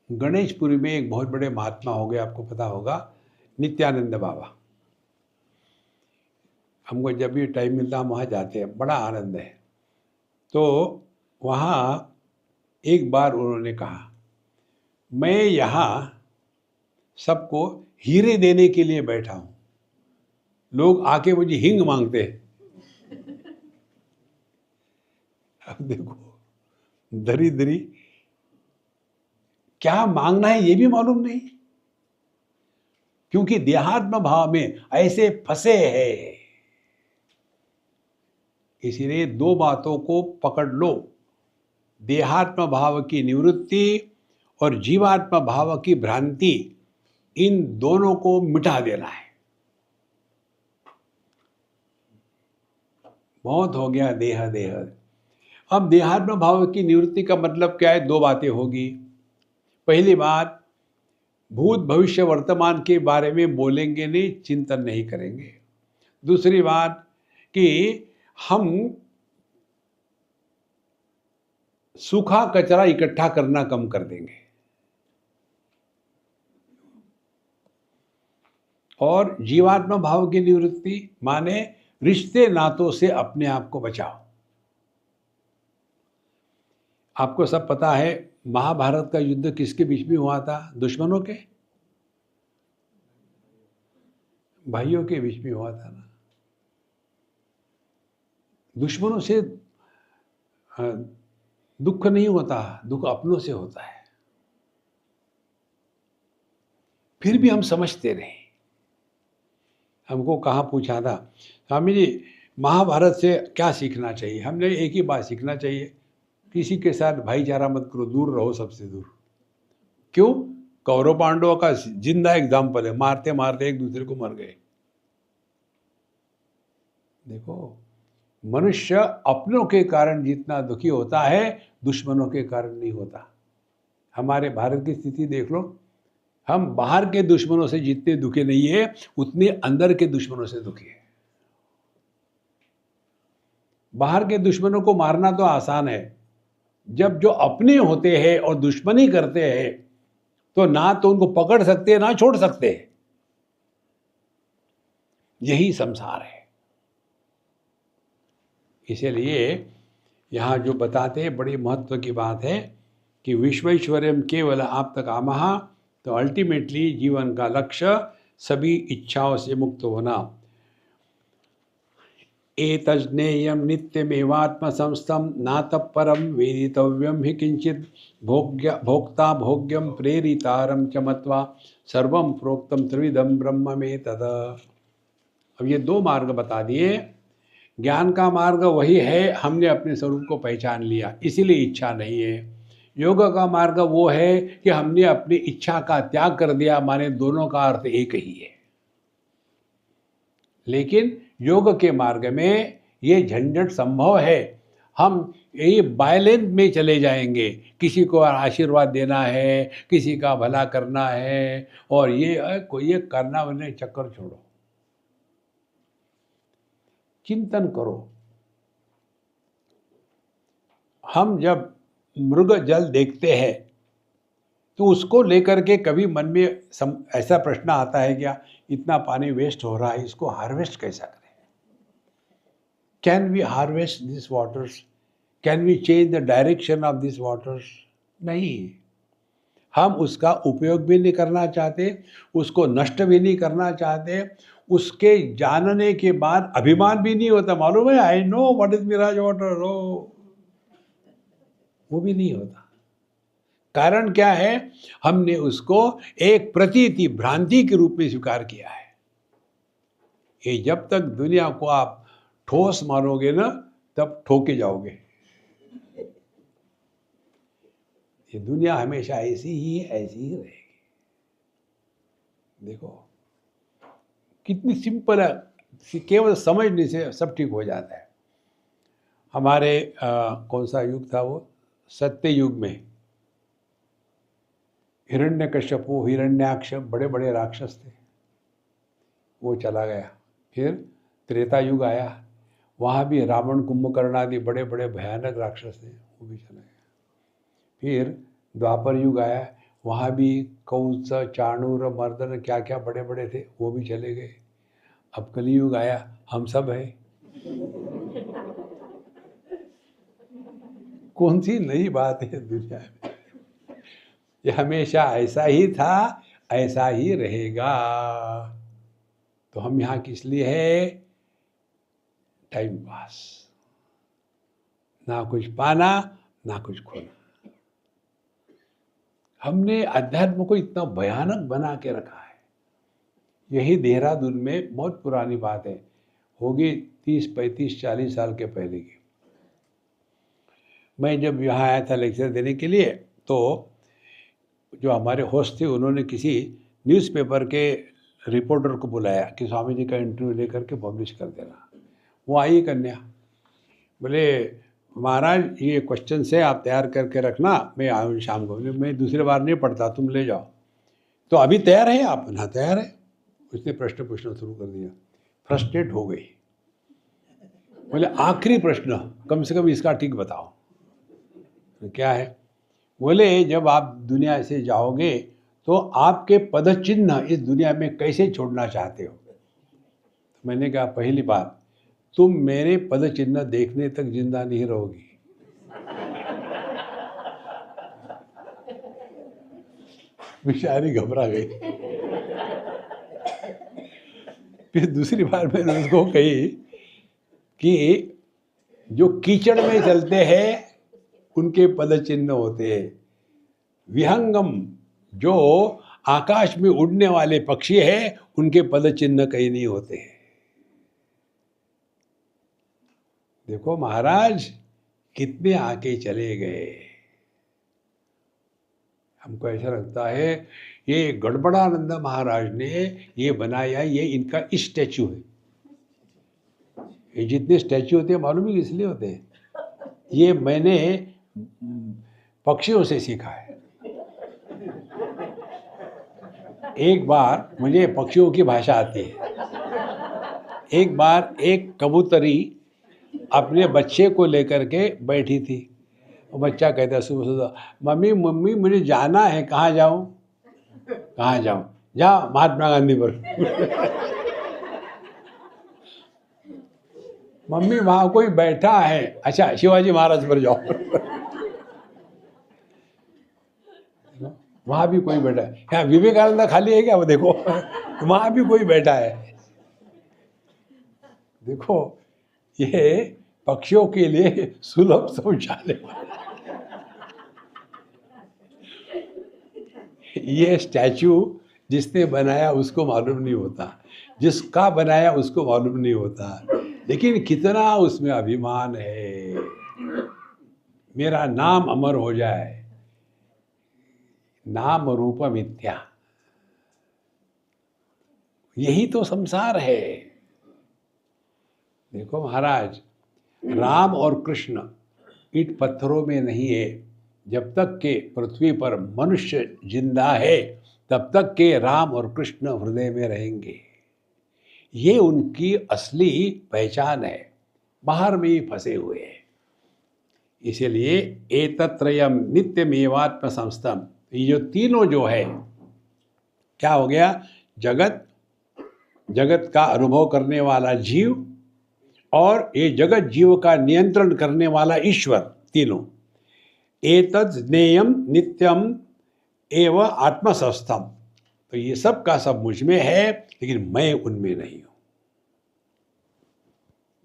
गणेशपुरी में एक बहुत बड़े महात्मा हो गए, आपको पता होगा, नित्यानंद बाबा। हमको जब भी टाइम मिलता हम वहाँ जाते हैं, बड़ा आनंद है। तो वहाँ एक बार उन्होंने कहा, मैं यहाँ सबको हीरे देने के लिए बैठा हूँ, लोग आके मुझे हिंग मांगते हैं। अब देखो, दरिद्री क्या मांगना है ये भी मालूम नहीं, क्योंकि देहात्म भाव में ऐसे फंसे हैं। इसीलिए 2 बातों को पकड़ लो, देहात्म भाव की निवृत्ति और जीवात्म भाव की भ्रांति, इन दोनों को मिटा देना है। बहुत हो गया देह देह। अब देहात्म भाव की निवृत्ति का मतलब क्या है? 2 बातें होगी। पहली बात, भूत भविष्य वर्तमान के बारे में बोलेंगे नहीं, चिंतन नहीं करेंगे। दूसरी बात कि हम सूखा कचरा इकट्ठा करना कम कर देंगे। और जीवात्म भाव की निवृत्ति माने रिश्ते नातों से अपने आप को बचाओ। आपको सब पता है महाभारत का युद्ध किसके बीच में हुआ था? दुश्मनों के, भाइयों के बीच में हुआ था ना। दुश्मनों से दुख नहीं होता, दुख अपनों से होता है। फिर भी हम समझते रहे। हमको कहाँ पूछा था, स्वामी जी महाभारत से क्या सीखना चाहिए? हमने एक ही बात सीखना चाहिए, किसी के साथ भाईचारा मत करो, दूर रहो, सबसे दूर। क्यों? कौरव पांडवों का जिंदा एग्जाम्पल है, मारते मारते एक दूसरे को मर गए। देखो, मनुष्य अपनों के कारण जितना दुखी होता है, दुश्मनों के कारण नहीं होता। हमारे भारत की स्थिति देख लो, हम बाहर के दुश्मनों से जितने दुखी नहीं है, उतने अंदर के दुश्मनों से दुखी है। बाहर के दुश्मनों को मारना तो आसान है, जब जो अपने होते हैं और दुश्मनी करते हैं, तो ना तो उनको पकड़ सकते हैं ना छोड़ सकते हैं। यही संसार है। इसीलिए यहाँ जो बताते हैं, बड़ी महत्व की बात है कि विश्वैश्वर्यम केवल आप तक आमहा, तो अल्टीमेटली जीवन का लक्ष्य सभी इच्छाओं से मुक्त होना। एतज्ज्ञेयं नित्यमेवात्म संस्थम नातः परम वेदितव्यम हि किंचित भोक्ता भोग्यम प्रेरितारम च मत्वा सर्वम प्रोक्तम त्रिविधम ब्रह्म में तद। अब ये दो मार्ग बता दिए। ज्ञान का मार्ग वही है, हमने अपने स्वरूप को पहचान लिया, इसीलिए इच्छा नहीं है। योग का मार्ग वो है कि हमने अपनी इच्छा का त्याग कर दिया, माने दोनों का अर्थ एक ही है। लेकिन योग के मार्ग में ये झंझट संभव है। हम यही बायलेंस में चले जाएंगे, किसी को आशीर्वाद देना है, किसी का भला करना है, और ये करना वाले चक्कर छोड़ो, चिंतन करो। हम जब मृग जल देखते हैं तो उसको लेकर के कभी मन में ऐसा प्रश्न आता है क्या, इतना पानी वेस्ट हो रहा है, इसको हार्वेस्ट कैसा करें? Can we harvest this waters? Can we change the direction of this waters? नहीं, हम उसका उपयोग भी नहीं करना चाहते, उसको नष्ट भी नहीं करना चाहते। उसके जानने के बाद अभिमान भी नहीं होता, मालूम है, I know what is mirage water, वो भी नहीं होता। कारण क्या है? हमने उसको एक प्रतीति, भ्रांति के रूप में स्वीकार किया है। ये जब तक दुनिया को आप ठोस मानोगे ना, तब ठोके जाओगे। ये दुनिया हमेशा ऐसी ही रहेगी। देखो कितनी सिंपल है, केवल समझने से सब ठीक हो जाता है। हमारे कौन सा युग था वो, सत्य युग में हिरण्यकश्यपु, हिरण्याक्ष, बड़े बड़े राक्षस थे, वो चला गया। फिर त्रेता युग आया, वहाँ भी रावण, कुंभकर्ण आदि बड़े बड़े भयानक राक्षस थे, वो भी चला गया। फिर द्वापर युग आया, वहाँ भी कौत्स, चाणूर, मर्दन, क्या क्या बड़े बड़े थे, वो भी चले गए। अब कलियुग आया, हम सब है। कौन सी नई बात है दुनिया में? ये हमेशा ऐसा ही था, ऐसा ही रहेगा। तो हम यहाँ किस लिए है? टाइम पास, ना कुछ पाना ना कुछ खोना। हमने अध्यात्म को इतना भयानक बना के रखा है। यही देहरादून में बहुत पुरानी बात है, होगी 30, 35, 40 साल के पहले की। मैं जब यहाँ आया था लेक्चर देने के लिए, तो जो हमारे होस्ट थे उन्होंने किसी न्यूज़पेपर के रिपोर्टर को बुलाया कि स्वामी जी का इंटरव्यू लेकर के पब्लिश कर देना। वो आई कन्या, बोले महाराज ये क्वेश्चन से आप तैयार करके रखना, मैं आऊँ शाम को। मैं दूसरी बार नहीं पढ़ता, तुम ले जाओ। तो अभी तैयार है आप? ना, तैयार है। उसने प्रश्न पूछना शुरू कर दिया, फ्रस्ट्रेट हो गई। बोले आखिरी प्रश्न, कम से कम इसका ठीक बताओ। तो क्या है? बोले जब आप दुनिया से जाओगे तो आपके पद चिन्ह इस दुनिया में कैसे छोड़ना चाहते हो? तो मैंने कहा पहली बात, तुम मेरे पद चिन्ह देखने तक जिंदा नहीं रहोगी। बेचारी घबरा गई। फिर दूसरी बार मैंने उसको कही कि जो कीचड़ में चलते हैं उनके पद चिन्ह होते हैं, विहंगम जो आकाश में उड़ने वाले पक्षी हैं उनके पद चिन्ह कहीं नहीं होते हैं। देखो महाराज कितने आके चले गए। हमको ऐसा लगता है ये गड़बड़ानंद महाराज ने ये बनाया, ये इनका स्टैचू है। ये जितने स्टैचू होते हैं मालूम है इसलिए होते हैं? ये मैंने पक्षियों से सीखा है। एक बार मुझे पक्षियों की भाषा आती है। एक बार एक कबूतरी अपने बच्चे को लेकर के बैठी थी। वो बच्चा कहता है सुबह सुबह, मम्मी मम्मी मुझे जाना है, कहाँ जाऊँ? कहाँ जाऊँ? जाओ महात्मा गांधी पर। मम्मी वहाँ कोई बैठा है। अच्छा शिवाजी महाराज पर जाओ। वहाँ भी कोई बैठा है। यहाँ विवेकानंद खाली है क्या? वो देखो वहाँ भी कोई बैठा है। देखो ये पक्षियों के लिए सुलभ शौचालय। ये स्टैचू जिसने बनाया उसको मालूम नहीं होता, जिसका बनाया उसको मालूम नहीं होता, लेकिन कितना उसमें अभिमान है। मेरा नाम अमर हो जाए, नाम रूप मिथ्या, यही तो संसार है। देखो महाराज, राम और कृष्ण ईंट पत्थरों में नहीं है। जब तक के पृथ्वी पर मनुष्य जिंदा है तब तक के राम और कृष्ण हृदय में रहेंगे। ये उनकी असली पहचान है, बाहर में ही फंसे हुए हैं। इसीलिए एतत्रयम नित्यमेवात्म संस्थम, ये जो तीनों जो है, क्या हो गया? जगत, जगत का अनुभव करने वाला जीव और ये जगत जीव का नियंत्रण करने वाला ईश्वर, तीनों। एतद् ज्ञेयम नित्यम एव आत्मसंस्थम, तो ये सब का सब मुझ में है, लेकिन मैं उनमें नहीं हूं।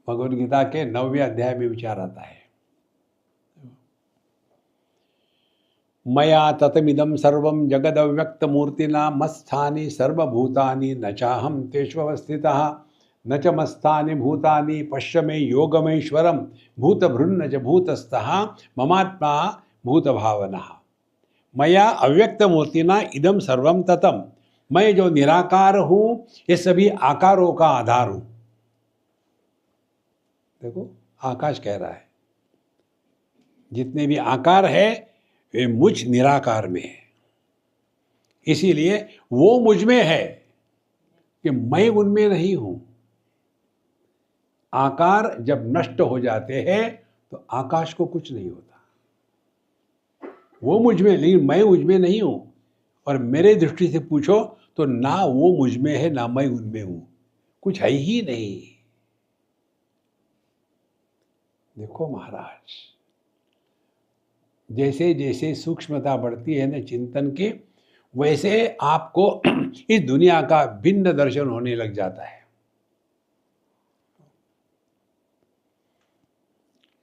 भगवद गीता के 9वें अध्याय में विचार आता है, मया ततमिदं सर्वं जगदव्यक्त मूर्तिना मत्स्थानि सर्वभूतानि न चाहं तेषु अवस्थितः न च मत्स्थानि भूतानि पश्य मे योगमेश्वरं भूतभृन्न च भूतस्थः ममात्मा भूतभावनः। मया अव्यक्त मूर्तिना इदं सर्वं ततम, मैं जो निराकार हूँ ये सभी आकारों का आधार हूँ। देखो आकाश कह रहा है जितने भी आकार है वे मुझ निराकार में है, इसीलिए वो मुझ में है कि मैं उनमें नहीं हूं। आकार जब नष्ट हो जाते हैं तो आकाश को कुछ नहीं होता। वो मुझ में, लेकिन मैं मुझ में नहीं हूं। और मेरे दृष्टि से पूछो तो ना वो मुझ में है ना मैं उनमें हूं, कुछ है ही नहीं। देखो महाराज, जैसे जैसे सूक्ष्मता बढ़ती है ना चिंतन की, वैसे आपको इस दुनिया का भिन्न दर्शन होने लग जाता है।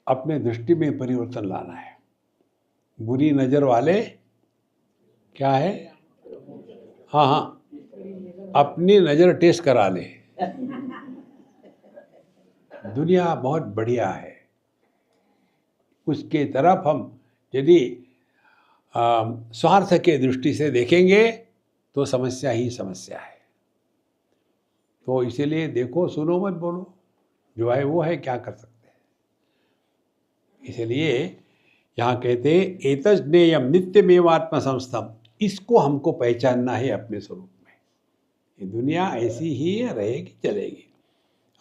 अपने दृष्टि में परिवर्तन लाना है। बुरी नजर वाले क्या है? हाँ हाँ, अपनी नजर टेस्ट करा ले। दुनिया बहुत बढ़िया है, उसके तरफ हम यदि स्वार्थ के दृष्टि से देखेंगे तो समस्या ही समस्या है। तो इसीलिए देखो, सुनो मत बोलो, जो है वो है, क्या कर सकते हैं। इसलिए यहाँ कहते एतद् ज्ञेयम नित्यमेवात्म संस्थम, इसको हमको पहचानना है अपने स्वरूप में। ये दुनिया ऐसी ही रहेगी, चलेगी।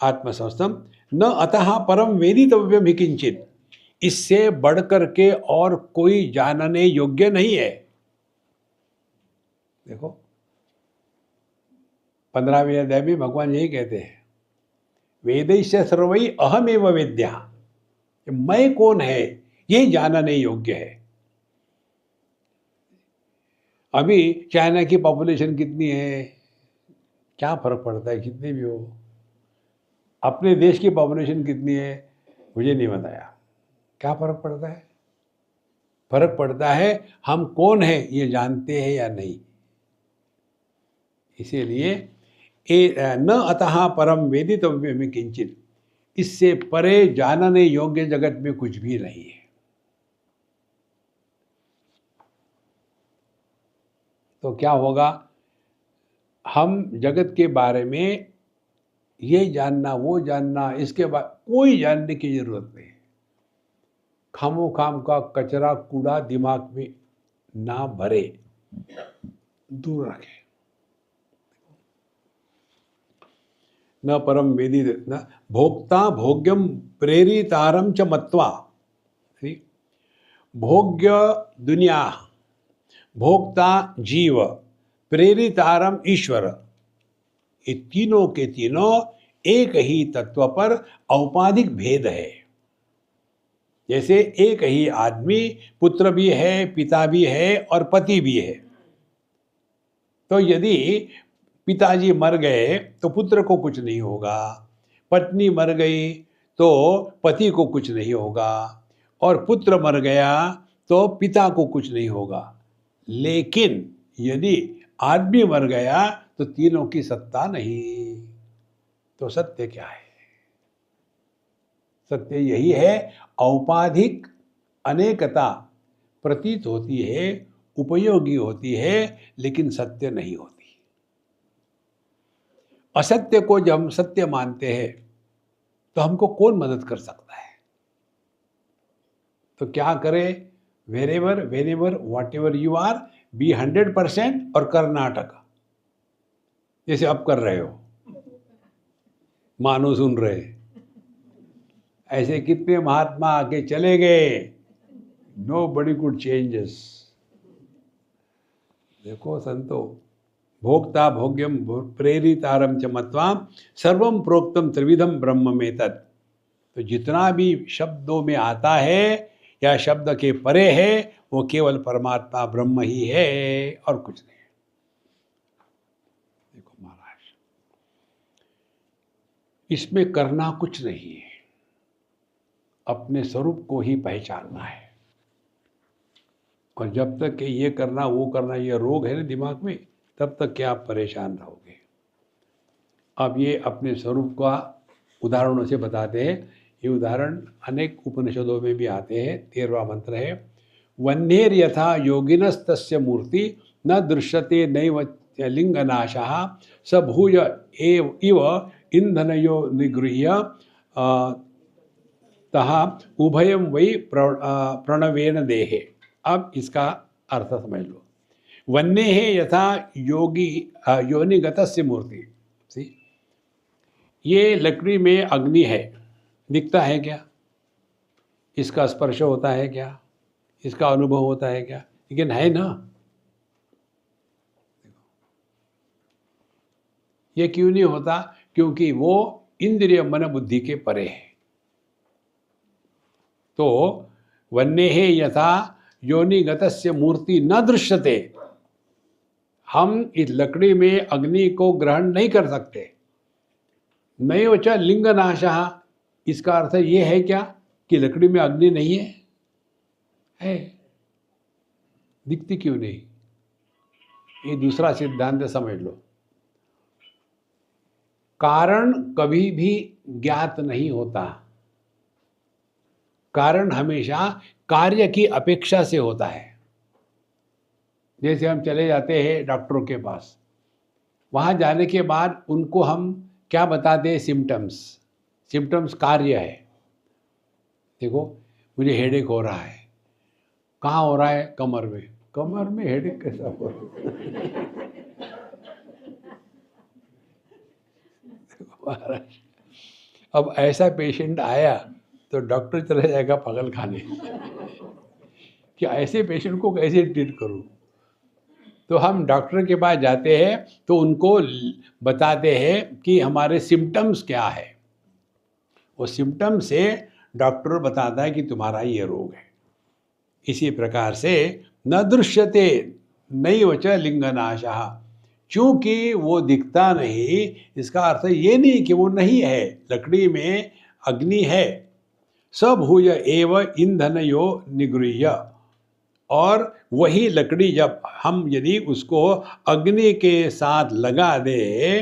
आत्मसंस्थम न अतः परम वेदितव्यम ही किंचित, इससे बढ़कर के और कोई जानने योग्य नहीं है। देखो 15वें अध्याय में भगवान यही कहते हैं, वेदैश्च सर्वै अहमेव वेद्या, मैं कौन है ये जानने योग्य है। अभी चाइना की पॉपुलेशन कितनी है, क्या फर्क पड़ता है, कितनी भी हो। अपने देश की पॉपुलेशन कितनी है मुझे नहीं बताया, क्या फर्क पड़ता है? फर्क पड़ता है हम कौन है ये जानते हैं या नहीं। इसीलिए न अतः परम वेदितव्य में किंचित, इससे परे जानने योग्य जगत में कुछ भी नहीं है। तो क्या होगा, हम जगत के बारे में ये जानना वो जानना, इसके बाद कोई जानने की जरूरत नहीं। खामो खाम का कचरा कूड़ा दिमाग में ना भरे, दूर रखे। न परम वेदी न भोक्ता भोग्यम प्रेरितारम च मत्वा। भोग्य दुनिया, भोक्ता जीव, प्रेरितारम ईश्वर, ये तीनों के तीनों एक ही तत्व पर औपाधिक भेद है। जैसे एक ही आदमी पुत्र भी है, पिता भी है और पति भी है। तो यदि पिताजी मर गए तो पुत्र को कुछ नहीं होगा, पत्नी मर गई तो पति को कुछ नहीं होगा, और पुत्र मर गया तो पिता को कुछ नहीं होगा। लेकिन यदि आदमी मर गया तो तीनों की सत्ता नहीं। तो सत्य क्या है? सत्य यही है, औपाधिक अनेकता प्रतीत होती है, उपयोगी होती है, लेकिन सत्य नहीं होती। असत्य को जब हम सत्य मानते हैं तो हमको कौन मदद कर सकता है? तो क्या करें? Wherever wherever whatever you are, be 100% और कर्नाटक, जैसे अब कर रहे हो, मानो सुन रहे। ऐसे कितने महात्मा आके चले गए, नोबडी कुड चेंजेस। देखो संतो, भोक्ता भोग्यम प्रेरितारम च मत्वा सर्वम प्रोक्तम त्रिविधम ब्रह्म में तत्। तो जितना भी शब्दों में आता है या शब्द के परे है, वो केवल परमात्मा ब्रह्म ही है और कुछ नहीं। देखो महाराज, इसमें करना कुछ नहीं है, अपने स्वरूप को ही पहचानना है। और जब तक कि ये करना वो करना ये रोग है ना दिमाग में, तब तक क्या आप परेशान रहोगे। अब ये अपने स्वरूप का उदाहरणों से बताते हैं। ये उदाहरण अनेक उपनिषदों में भी आते हैं। 13वां मंत्र है, वन्येर यथा योगिनस्तस्य मूर्ति न दृश्यते नैव लिंगनाशः स भूय इव इंधनयो निगृह्य तहा उभयम वै प्रणवेन देहे। अब इसका अर्थ समझ लो। वन्य है यथा योगी योनिगतस्य मूर्ति। सी, ये लकड़ी में अग्नि है, दिखता है क्या? इसका स्पर्श होता है क्या? इसका अनुभव होता है क्या? लेकिन है ना। ये क्यों नहीं होता? क्योंकि वो इंद्रिय मन बुद्धि के परे है। तो वन्य है यथा योनिगतस्य मूर्ति न दृश्यते, हम इस लकड़ी में अग्नि को ग्रहण नहीं कर सकते। नैव च लिंगनाशः, इसका अर्थ ये है क्या कि लकड़ी में अग्नि नहीं है? है, दिखती क्यों नहीं? ये दूसरा सिद्धांत समझ लो। कारण कभी भी ज्ञात नहीं होता, कारण हमेशा कार्य की अपेक्षा से होता है। जैसे हम चले जाते हैं डॉक्टरों के पास, वहाँ जाने के बाद उनको हम क्या बताते हैं? सिम्टम्स। सिम्टम्स कार्य है। देखो मुझे हेडेक हो रहा है। कहाँ हो रहा है? कमर में। कमर में हेडेक कैसा हो रहा है? अब ऐसा पेशेंट आया तो डॉक्टर चला जाएगा पागल खाने कि ऐसे पेशेंट को कैसे ट्रीट करूं। तो हम डॉक्टर के पास जाते हैं तो उनको बताते हैं कि हमारे सिम्टम्स क्या है। वो सिम्टम से डॉक्टर बताता है कि तुम्हारा ये रोग है। इसी प्रकार से न दृश्यते नैव च लिंगनाशः, चूंकि वो दिखता नहीं, इसका अर्थ ये नहीं कि वो नहीं है। लकड़ी में अग्नि है। स भूय एव ईंधनयो निगृह्य, और वही लकड़ी जब हम यदि उसको अग्नि के साथ लगा दे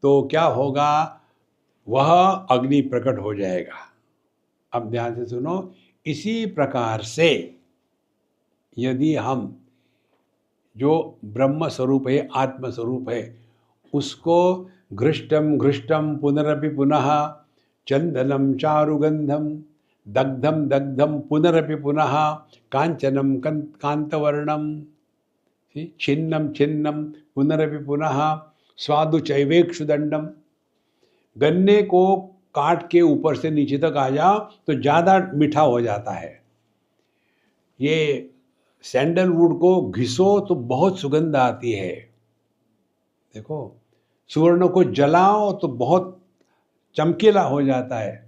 तो क्या होगा? वह अग्नि प्रकट हो जाएगा। अब ध्यान से सुनो। इसी प्रकार से यदि हम जो ब्रह्म स्वरूप है, आत्म स्वरूप है, उसको घृष्टम घृष्टम पुनरपि पुनः चंदनम चारुगंधम दग्धम दग्धम पुनरपि पुनः कांचनम कांतवर्णम छिन्नम छिन्नम पुनरपि पुनः स्वादु चैवेक्षुदंडम। गन्ने को काट के ऊपर से नीचे तक आ जाओ तो ज़्यादा मीठा हो जाता है। ये सैंडलवुड को घिसो तो बहुत सुगंध आती है। देखो, सुवर्ण को जलाओ तो बहुत चमकीला हो जाता है।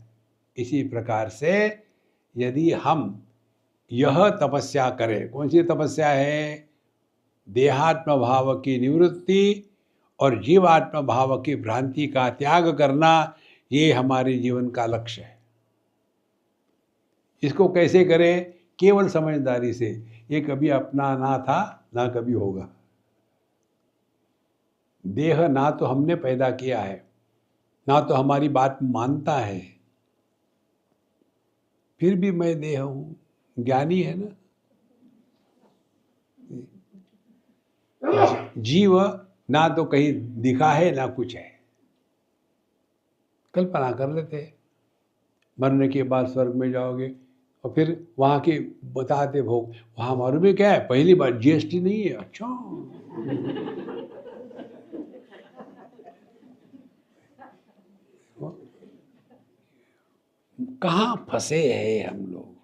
इसी प्रकार से यदि हम यह तपस्या करें, कौन सी तपस्या है? देहात्म भाव की निवृत्ति और जीवात्म भाव की भ्रांति का त्याग करना, ये हमारे जीवन का लक्ष्य है। इसको कैसे करें? केवल समझदारी से। ये कभी अपना ना था, ना कभी होगा। देह ना तो हमने पैदा किया है, ना तो हमारी बात मानता है, फिर भी मैं देह हूं। ज्ञानी है ना। जीव ना तो कहीं दिखा है ना कुछ है। कल्पना कर लेते हैं मरने के बाद स्वर्ग में जाओगे और फिर वहां के बताते भोग, वहां मालूम है क्या है? पहली बार जीएसटी नहीं है। अच्छा, कहाँ फंसे हैं हम लोग।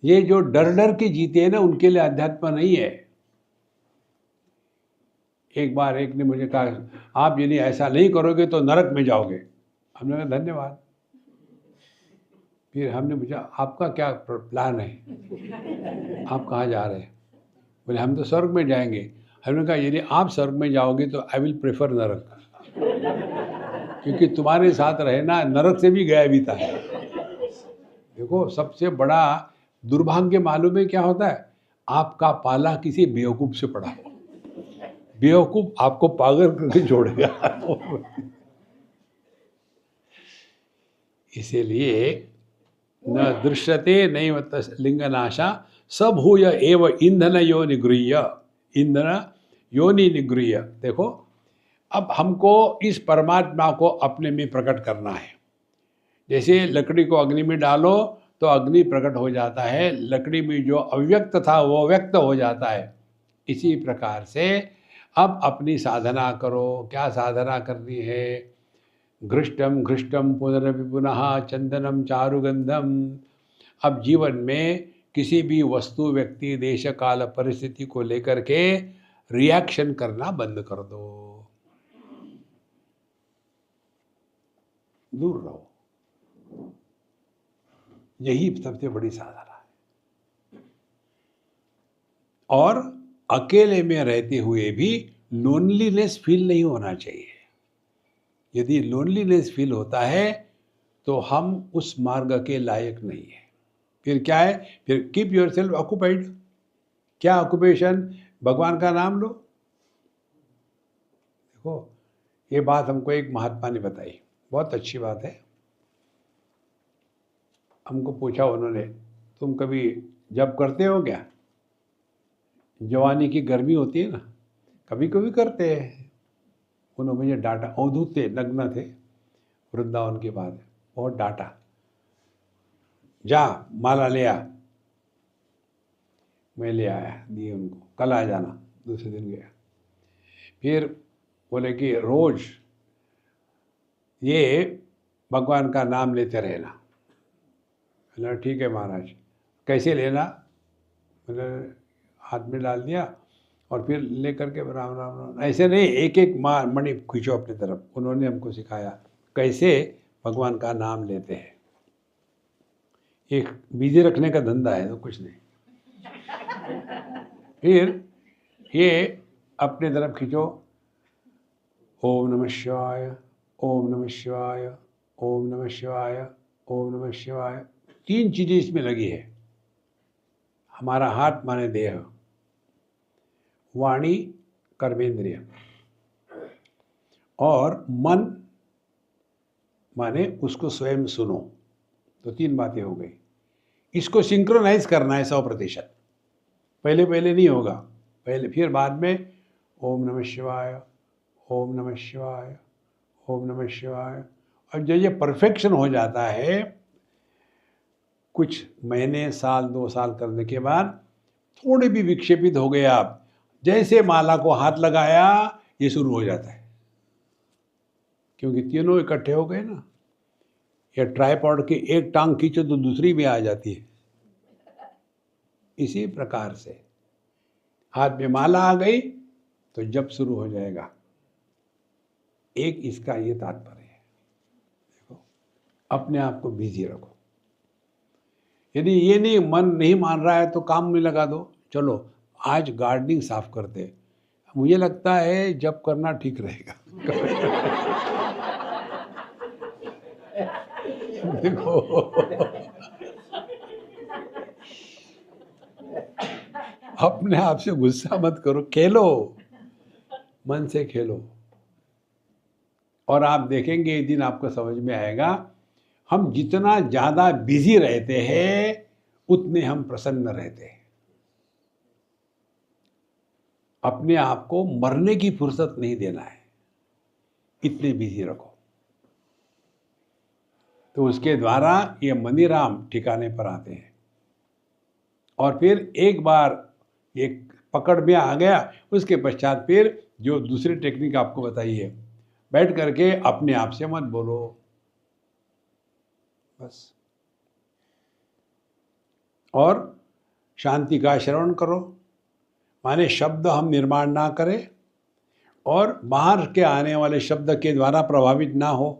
ये जो डर डर के जीते हैं ना, उनके लिए अध्यात्म नहीं है। एक बार एक ने मुझे कहा, आप यदि ऐसा नहीं करोगे तो नरक में जाओगे। हमने कहा धन्यवाद। फिर हमने पूछा, आपका क्या प्लान है? आप कहाँ जा रहे हैं? बोले हम तो स्वर्ग में जाएंगे। हमने कहा यदि आप स्वर्ग में जाओगे तो आई विल प्रेफर नरक, क्योंकि तुम्हारे साथ रहना नरक से भी गया बीता है। देखो, सबसे बड़ा दुर्भाग्य मालूम है क्या होता है? आपका पाला किसी बेवकूफ से पड़ा। बेवकूफ आपको पागल करके छोड़ेगा। इसीलिए न दृश्यते नैव लिंगनाशा सभूय एव ईंधन यो निगृह्य, ईंधन योनि निगृह्य। देखो, अब हमको इस परमात्मा को अपने में प्रकट करना है। जैसे लकड़ी को अग्नि में डालो तो अग्नि प्रकट हो जाता है, लकड़ी में जो अव्यक्त था वो व्यक्त हो जाता है। इसी प्रकार से अब अपनी साधना करो। क्या साधना करनी है? घृष्टम घृष्टम पुनरपि पुनः चंदनम चारुगंधम। अब जीवन में किसी भी वस्तु, व्यक्ति, देश, काल, परिस्थिति को लेकर के रिएक्शन करना बंद कर दो, दूर रहो। यही सबसे बड़ी साधना है। और अकेले में रहते हुए भी लोनलीनेस फील नहीं होना चाहिए। यदि लोनलीनेस फील होता है तो हम उस मार्ग के लायक नहीं है। फिर क्या है? फिर कीप योरसेल्फ ऑक्युपाइड। क्या ऑक्युपेशन? भगवान का नाम लो। देखो, ये बात हमको एक महात्मा ने बताई, बहुत अच्छी बात है। हमको पूछा उन्होंने, तुम कभी जब करते हो क्या? जवानी की गर्मी होती है ना, कभी कभी करते हैं। उन्होंने मुझे डांटा। अवधूत थे, नग्न थे, वृंदावन के बाद बहुत डांटा। जा माला ले आ। मैं ले आया, दिए उनको, कल आ जाना। दूसरे दिन गया। फिर बोले कि रोज ये भगवान का नाम लेते रहना। मैंने ठीक है महाराज। कैसे लेना? मैंने हाथ में डाल दिया और फिर ले करके राम राम राम, ऐसे नहीं, एक एक मणि खींचो अपनी तरफ। उन्होंने हमको सिखाया कैसे भगवान का नाम लेते हैं। एक बिजी रखने का धंधा है तो कुछ नहीं। फिर ये अपने तरफ खींचो। ओम नमः शिवाय, ओम नमः शिवाय, ओम नमः शिवाय, ओम नमः शिवाय। 3 चीजें इसमें लगी है। हमारा हाथ माने देह, वाणी कर्मेंद्रिय, और मन माने उसको स्वयं सुनो। तो 3 बातें हो गई। इसको सिंक्रोनाइज करना है 100%। पहले पहले नहीं होगा, पहले फिर बाद में ओम नमः शिवाय, ओम नमः शिवाय, ओम नमः शिवाय। और जब ये परफेक्शन हो जाता है, कुछ महीने, साल, 2 साल करने के बाद थोड़े भी विक्षेपित हो गए आप, जैसे माला को हाथ लगाया ये शुरू हो जाता है, क्योंकि तीनों इकट्ठे हो गए ना। या ट्राइपॉड की एक टांग खींचो तो दूसरी भी आ जाती है। इसी प्रकार से हाथ में माला आ गई तो जप शुरू हो जाएगा। एक इसका ये तात्पर्य है। देखो, अपने आप को बिजी रखो। यदि ये नहीं, मन नहीं मान रहा है तो काम में लगा दो। चलो आज गार्डनिंग साफ करते हैं, मुझे लगता है जब करना ठीक रहेगा। देखो, अपने आप से गुस्सा मत करो, खेलो, मन से खेलो, और आप देखेंगे एक दिन आपको समझ में आएगा, हम जितना ज्यादा बिजी रहते हैं उतने हम प्रसन्न रहते हैं। अपने आप को मरने की फुर्सत नहीं देना है, इतने बिजी रखो। तो उसके द्वारा ये मनीराम ठिकाने पर आते हैं। और फिर एक बार ये पकड़ में आ गया, उसके पश्चात फिर जो दूसरी टेक्निक आपको बताई है, बैठ करके अपने आप से मत बोलो, बस, और शांति का श्रवण करो। माने शब्द हम निर्माण ना करें और बाहर के आने वाले शब्द के द्वारा प्रभावित ना हो।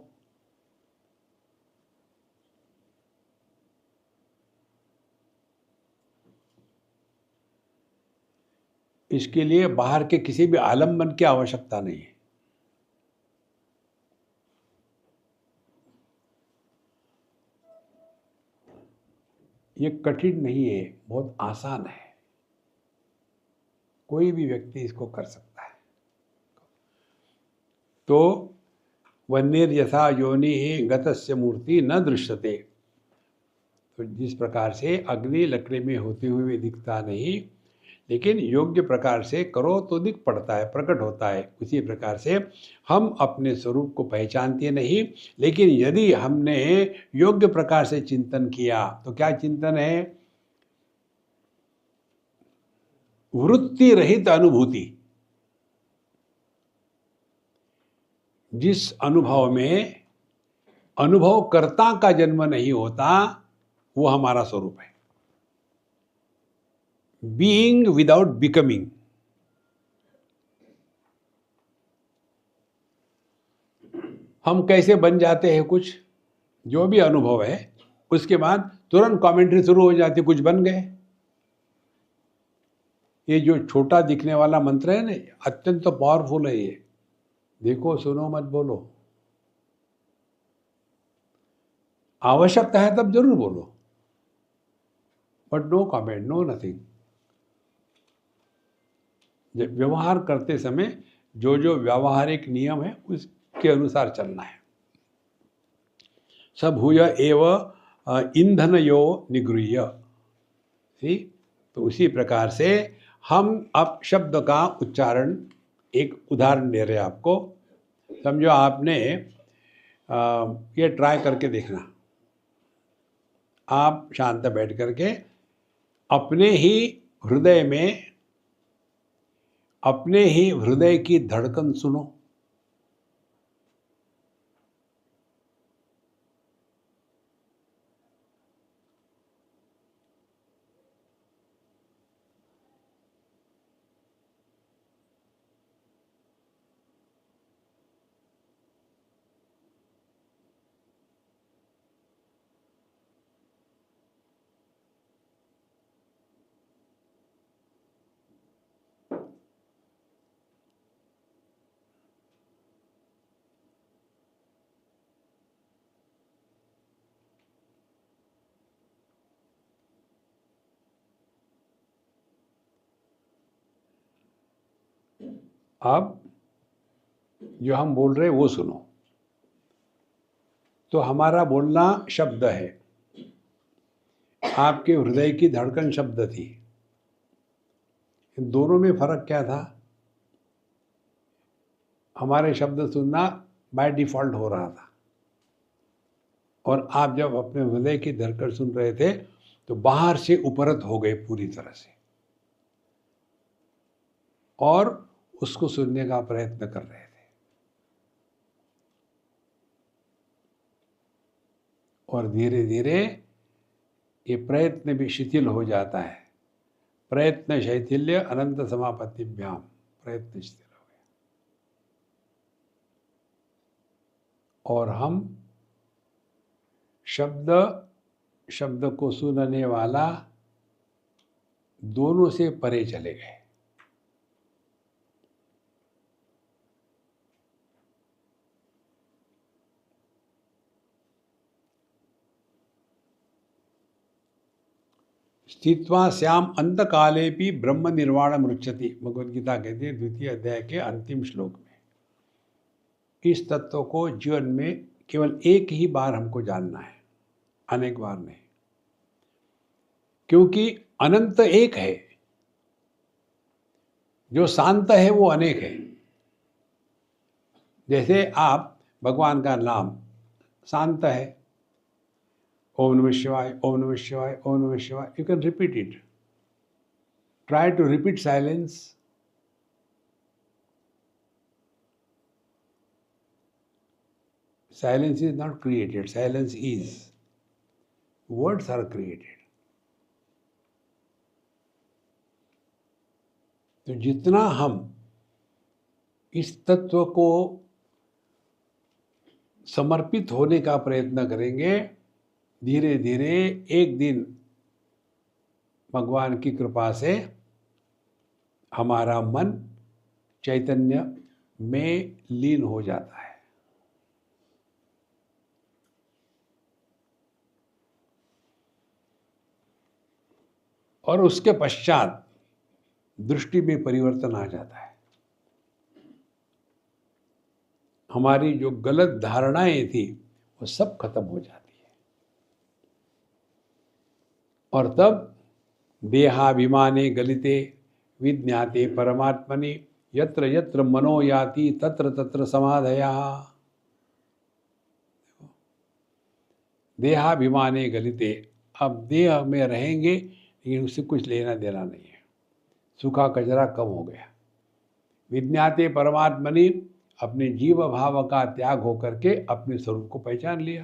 इसके लिए बाहर के किसी भी आलम्बन की आवश्यकता नहीं है। ये कठिन नहीं है, बहुत आसान है, कोई भी व्यक्ति इसको कर सकता है। तो वन्नीर यथा योनि गतस्य मूर्ति न दृश्यते। तो जिस प्रकार से अग्नि लकड़ी में होते हुए दिखता नहीं, लेकिन योग्य प्रकार से करो तो दिख पड़ता है, प्रकट होता है। उसी प्रकार से हम अपने स्वरूप को पहचानते नहीं, लेकिन यदि हमने योग्य प्रकार से चिंतन किया तो क्या चिंतन है? वृत्ति रहित अनुभूति। जिस अनुभव में अनुभवकर्ता का जन्म नहीं होता, वो हमारा स्वरूप है। Being without becoming. हम कैसे बन जाते हैं कुछ, जो भी अनुभव है उसके बाद तुरंत कमेंट्री शुरू हो जाती, कुछ बन गए। ये जो छोटा दिखने वाला मंत्र है ना, अत्यंत पावरफुल है ये। देखो, सुनो, मत बोलो। आवश्यकता है तब जरूर बोलो, but no comment, no nothing. व्यवहार करते समय जो जो व्यावहारिक नियम है उसके अनुसार चलना है। सब हुय एव ईंधन यो निगृह्य। तो उसी प्रकार से हम अब शब्द का उच्चारण, एक उदाहरण दे रहे हैं आपको। समझो आपने ये ट्राई करके देखना। आप शांत बैठ करके अपने ही हृदय में अपने ही हृदय की धड़कन सुनो। अब जो हम बोल रहे हैं वो सुनो। तो हमारा बोलना शब्द है, आपके हृदय की धड़कन शब्द थी। इन दोनों में फर्क क्या था? हमारे शब्द सुनना बाय डिफ़ॉल्ट हो रहा था, और आप जब अपने हृदय की धड़कन सुन रहे थे तो बाहर से उपरत हो गए पूरी तरह से, और उसको सुनने का प्रयत्न कर रहे थे। और धीरे धीरे ये प्रयत्न भी शिथिल हो जाता है। प्रयत्न शैथिल्य अनंत समापत्तिभ्याम, प्रयत्न शिथिल हो गया और हम शब्द को सुनने वाला दोनों से परे चले गए। स्थित्वा श्याम अंतकाले भी ब्रह्म निर्वाण मृच्छति, भगवद गीता कहती है 2वें अध्याय के अंतिम श्लोक में। इस तत्व को जीवन में केवल एक ही बार हमको जानना है, अनेक बार नहीं, क्योंकि अनंत एक है, जो शांत है वो अनेक है। जैसे आप भगवान का नाम शांत है, ओम नमः शिवाय, ओम नमः शिवाय, ओम नमः शिवाय, you can repeat it. Try to repeat silence. Silence is not created, silence is. Words are created. तो जितना हम इस तत्व को समर्पित होने का प्रयत्न करेंगे, धीरे धीरे एक दिन भगवान की कृपा से हमारा मन चैतन्य में लीन हो जाता है। और उसके पश्चात दृष्टि में परिवर्तन आ जाता है। हमारी जो गलत धारणाएं थी वो सब खत्म हो जाती है, और तब देहाभिमाने गलिते विज्ञाते परमात्मनि यत्र यत्र मनो याति तत्र तत्र समाधया। देहाभिमाने गलिते, अब देह में रहेंगे लेकिन उससे कुछ लेना देना नहीं है, सूखा कचरा कम हो गया। विज्ञाते परमात्मनि, अपने जीव भाव का त्याग होकर के अपने स्वरूप को पहचान लिया।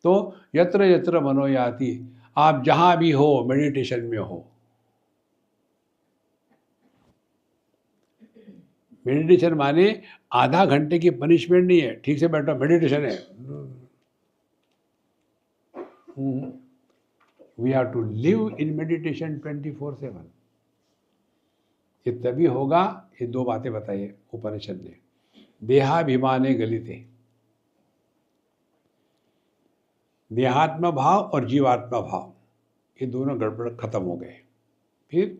तो यत्र यत्र मनो याति, आप जहां भी हो, मेडिटेशन में हो। मेडिटेशन माने आधा घंटे की पनिशमेंट नहीं है, ठीक से बैठो मेडिटेशन है। We have to live in meditation 24/7। ये तभी होगा, ये दो बातें बताइए उपनिषद ने। देहाभिमाने गलिते, देहात्म भाव और जीवात्मा भाव, ये दोनों गड़बड़ खत्म हो गए। फिर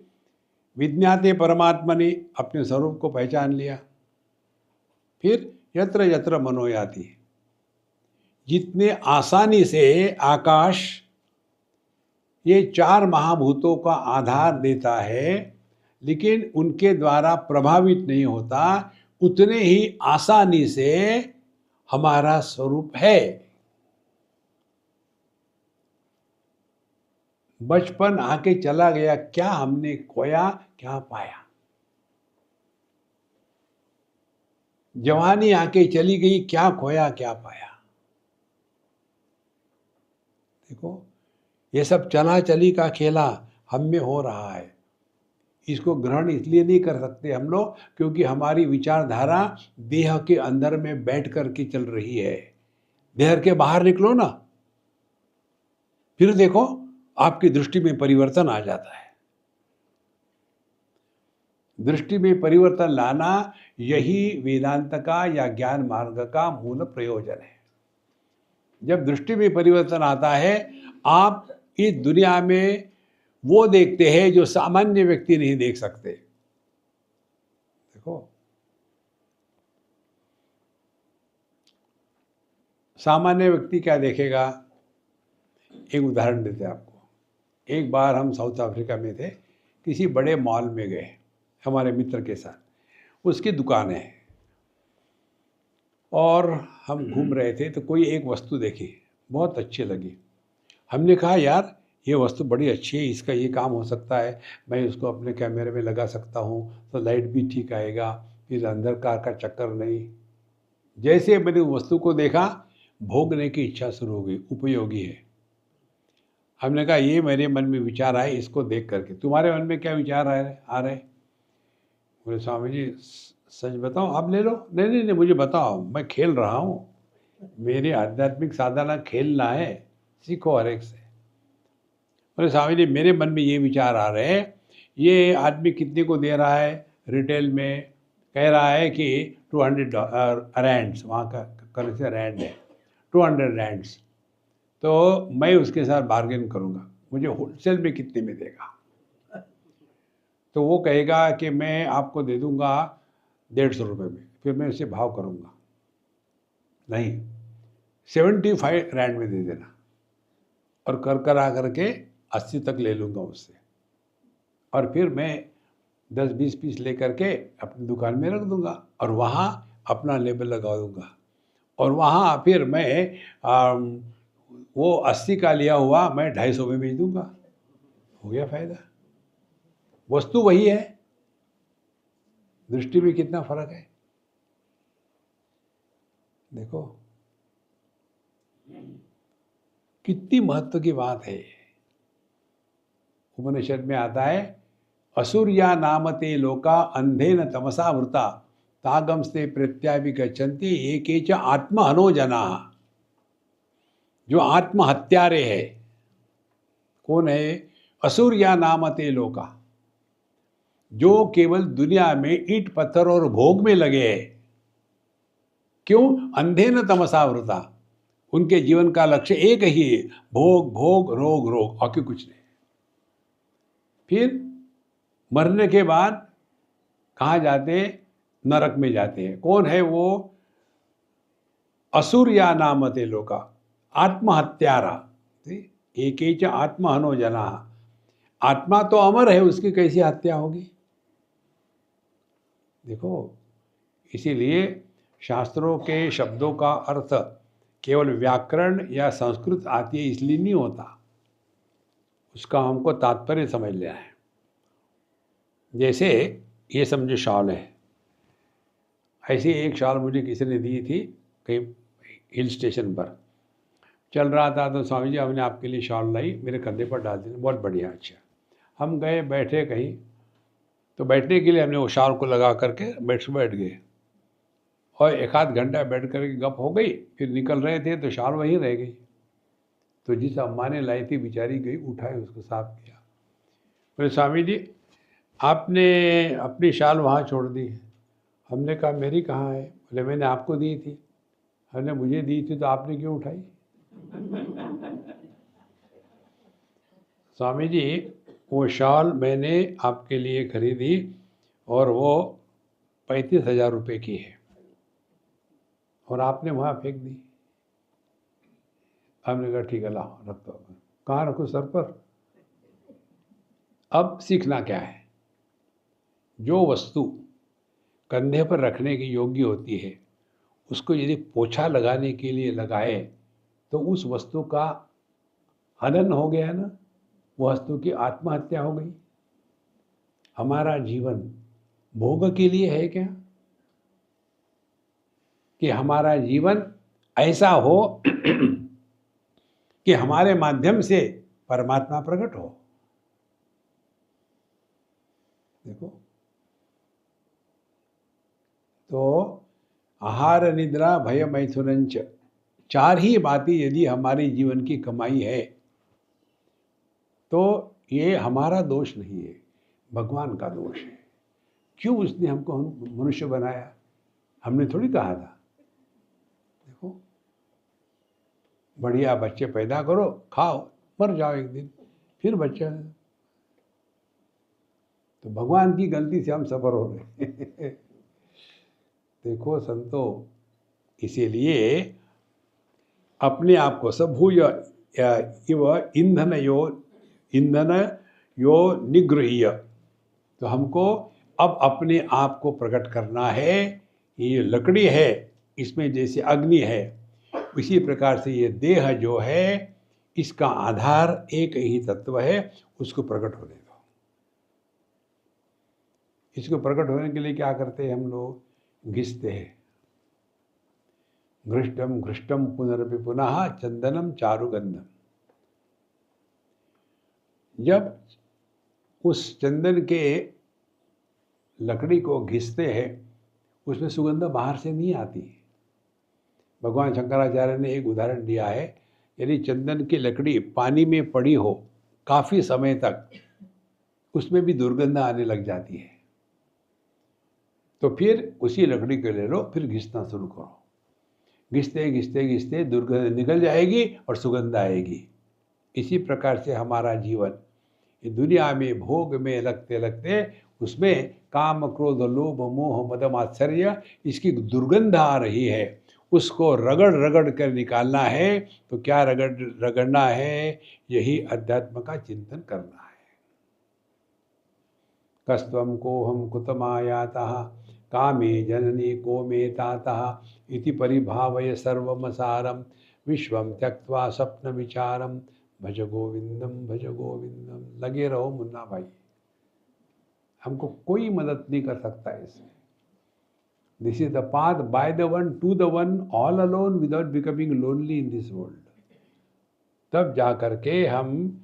विज्ञाते परमात्मा ने अपने स्वरूप को पहचान लिया। फिर यत्र यत्र मनो याति, जितने आसानी से आकाश ये 4 महाभूतों का आधार देता है लेकिन उनके द्वारा प्रभावित नहीं होता, उतने ही आसानी से हमारा स्वरूप है। बचपन आके चला गया, क्या हमने खोया क्या पाया। जवानी आके चली गई, क्या खोया क्या पाया। देखो, ये सब चला चली का खेला हम में हो रहा है। इसको ग्रहण इसलिए नहीं कर सकते हम लोग क्योंकि हमारी विचारधारा देह के अंदर में बैठ कर के चल रही है। देह के बाहर निकलो ना, फिर देखो आपकी दृष्टि में परिवर्तन आ जाता है। दृष्टि में परिवर्तन लाना यही वेदांत का या ज्ञान मार्ग का मूल प्रयोजन है। जब दृष्टि में परिवर्तन आता है, आप इस दुनिया में वो देखते हैं जो सामान्य व्यक्ति नहीं देख सकते। देखो, सामान्य व्यक्ति क्या देखेगा, एक उदाहरण देते हैं आपको। एक बार हम साउथ अफ्रीका में थे, किसी बड़े मॉल में गए हमारे मित्र के साथ। उसकी दुकान है और हम घूम रहे थे तो कोई एक वस्तु देखी, बहुत अच्छी लगी। हमने कहा यार ये वस्तु बड़ी अच्छी है, इसका ये काम हो सकता है, मैं इसको अपने कैमरे में लगा सकता हूँ तो लाइट भी ठीक आएगा, फिर अंधकार का चक्कर नहीं। जैसे मैंने उस वस्तु को देखा, भोगने की इच्छा शुरू हो गई, उपयोगी है। हमने कहा ये मेरे मन में विचार आए, इसको देख करके तुम्हारे मन में क्या विचार आ रहे? बोले स्वामी जी सच बताओ, आप ले लो। नहीं नहीं नहीं, मुझे बताओ, मैं खेल रहा हूँ, मेरी आध्यात्मिक साधना खेलना है, सीखो हर एक से। बोले स्वामी जी मेरे मन में ये विचार आ रहे हैं, ये आदमी कितने को दे रहा है रिटेल में, कह रहा है कि 200 रैंड्स, वहाँ का करेंसी रैंड है, 200 रैंड्स, तो मैं उसके साथ बार्गेन करूँगा, मुझे होलसेल में कितने में देगा? तो वो कहेगा कि मैं आपको दे दूँगा 150 रुपये में, फिर मैं उसे भाव करूँगा, नहीं 75 रैंड में दे देना, और कर आ करके 80 तक ले लूँगा उससे, और फिर मैं 10-20 पीस ले करके अपनी दुकान में रख दूँगा और वहाँ अपना लेबल लगा दूँगा, और वहाँ फिर मैं वो 80 का लिया हुआ मैं 250 में बेच दूँगा। हो गया फायदा। वस्तु वही है, दृष्टि में कितना फर्क है देखो, कितनी महत्व की बात है। उपनिषद में आता है, असुर्या नामते लोका अंधेन तमसा वृता तागम से प्रत्याभिगच्छन्ति एके च आत्महनो जना। जो आत्महत्यारे है, कौन है? असुर्या नामते लोका, जो केवल दुनिया में ईंट पत्थर और भोग में लगे हैं। क्यों? अंधेन तमसा वृता, उनके जीवन का लक्ष्य एक ही है, भोग भोग रोग रोग, और कुछ नहीं। फिर मरने के बाद कहाँ जाते हैं? नरक में जाते हैं। कौन है वो? असुर या नामते लोका, आत्महत्यारा। एक आत्महनो जना, आत्मा तो अमर है, उसकी कैसी हत्या होगी? देखो, इसीलिए शास्त्रों के शब्दों का अर्थ केवल व्याकरण या संस्कृत आती है इसलिए नहीं होता, उसका हमको तात्पर्य समझ लेना है। जैसे ये समझो शॉल है, ऐसी एक शॉल मुझे किसी ने दी थी, कहीं हिल स्टेशन पर चल रहा था, तो स्वामी जी हमने आपके लिए शॉल लाई, मेरे कंधे पर डाल दी। बहुत बढ़िया, अच्छा। हम गए बैठे कहीं, तो बैठने के लिए हमने वो शॉल को लगा करके बैठ गए, और एक आध घंटा बैठ करके गप हो गई, फिर निकल रहे थे तो शॉल वहीं रह गई। तो जिस अम्मा ने लाई थी बेचारी गई, उठाए, उसको साफ किया। बोले स्वामी जी आपने अपनी शॉल वहाँ छोड़ दी है। हमने कहा मेरी कहाँ है? बोले मैंने आपको दी थी। हमने मुझे दी थी तो आपने क्यों उठाई? स्वामी जी वो शॉल मैंने आपके लिए खरीदी और वो 35,000 रुपये की है, और आपने वहाँ फेंक दी। हमने कहा ठीक है लाओ रख दो। कहाँ रखो? सर पर। अब सीखना क्या है? जो वस्तु कंधे पर रखने की योग्य होती है, उसको यदि पोछा लगाने के लिए लगाए तो उस वस्तु का हनन हो गया ना, वस्तु की आत्महत्या हो गई। हमारा जीवन भोग के लिए है क्या? कि हमारा जीवन ऐसा हो कि हमारे माध्यम से परमात्मा प्रकट हो। देखो, तो आहार निद्रा भय मैथुनंच, 4 ही बातें यदि हमारे जीवन की कमाई है तो ये हमारा दोष नहीं है, भगवान का दोष है। क्यों उसने हमको मनुष्य बनाया? हमने थोड़ी कहा था। देखो, बढ़िया बच्चे पैदा करो, खाओ, मर जाओ एक दिन, फिर बच्चा। तो भगवान की गलती से हम सफर हो रहे। देखो संतो, इसीलिए अपने आप को सभूय इव ईंधन यो निगृह्य, तो हमको अब अपने आप को प्रकट करना है। ये लकड़ी है, इसमें जैसे अग्नि है, उसी प्रकार से ये देह जो है इसका आधार एक ही तत्व है, उसको प्रकट होने दो। इसको प्रकट होने के लिए क्या करते हैं हम लोग? घिसते हैं। घृष्टम घृष्टम पुनरपि पुनः चंदनम चारुगंधम। जब उस चंदन के लकड़ी को घिसते हैं, उसमें सुगंध बाहर से नहीं आती। भगवान शंकराचार्य ने एक उदाहरण दिया है, यदि चंदन की लकड़ी पानी में पड़ी हो काफ़ी समय तक, उसमें भी दुर्गंध आने लग जाती है। तो फिर उसी लकड़ी को ले लो, फिर घिसना शुरू करो। घिसते घिसते घिसते दुर्गंध निकल जाएगी और सुगंध आएगी। इसी प्रकार से हमारा जीवन ये दुनिया में भोग में लगते लगते उसमें काम क्रोध लोभ मोह मद मात्सर्य इसकी दुर्गंध आ रही है, उसको रगड़ रगड़ कर निकालना है। तो क्या रगड़ना है? यही अध्यात्म का चिंतन करना है। कस्त्वं कोहम कुतमायातः कामे जननी को मे तातः इति परिभावय सर्वमसारम विश्वम त्यक्त्वा स्वप्न विचारम भज गोविंदम भज गोविंदम। लगे रहो मुन्ना भाई, हमको कोई मदद नहीं कर सकता इसमें। This is the path by the one two the one all alone without becoming lonely in this world. तब जा करके हम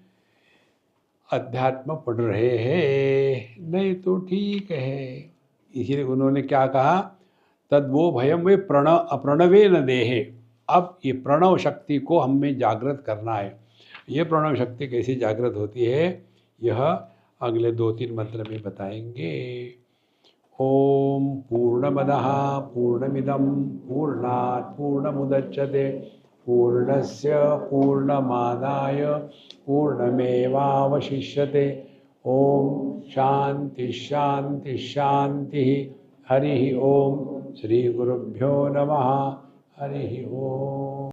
अध्यात्म पढ़ रहे हैं, नहीं तो ठीक है। इसीलिए उन्होंने क्या कहा? तद्वो भयम वे प्रणवे न देहे। अब ये प्रणव शक्ति को हमें जागृत करना है। ये प्रणव शक्ति कैसे जागृत होती है, यह अगले 2-3 मंत्र में बताएंगे। ओम पूर्णमदः पूर्णमिदं पूर्णात् पूर्णमुदच्यते पूर्णस्य पूर्णमादाय पूर्णमेवावशिष्यते। ओम शांति शांति शांति। हरि ओम। श्री गुरुभ्यो नमः। हरि ओम।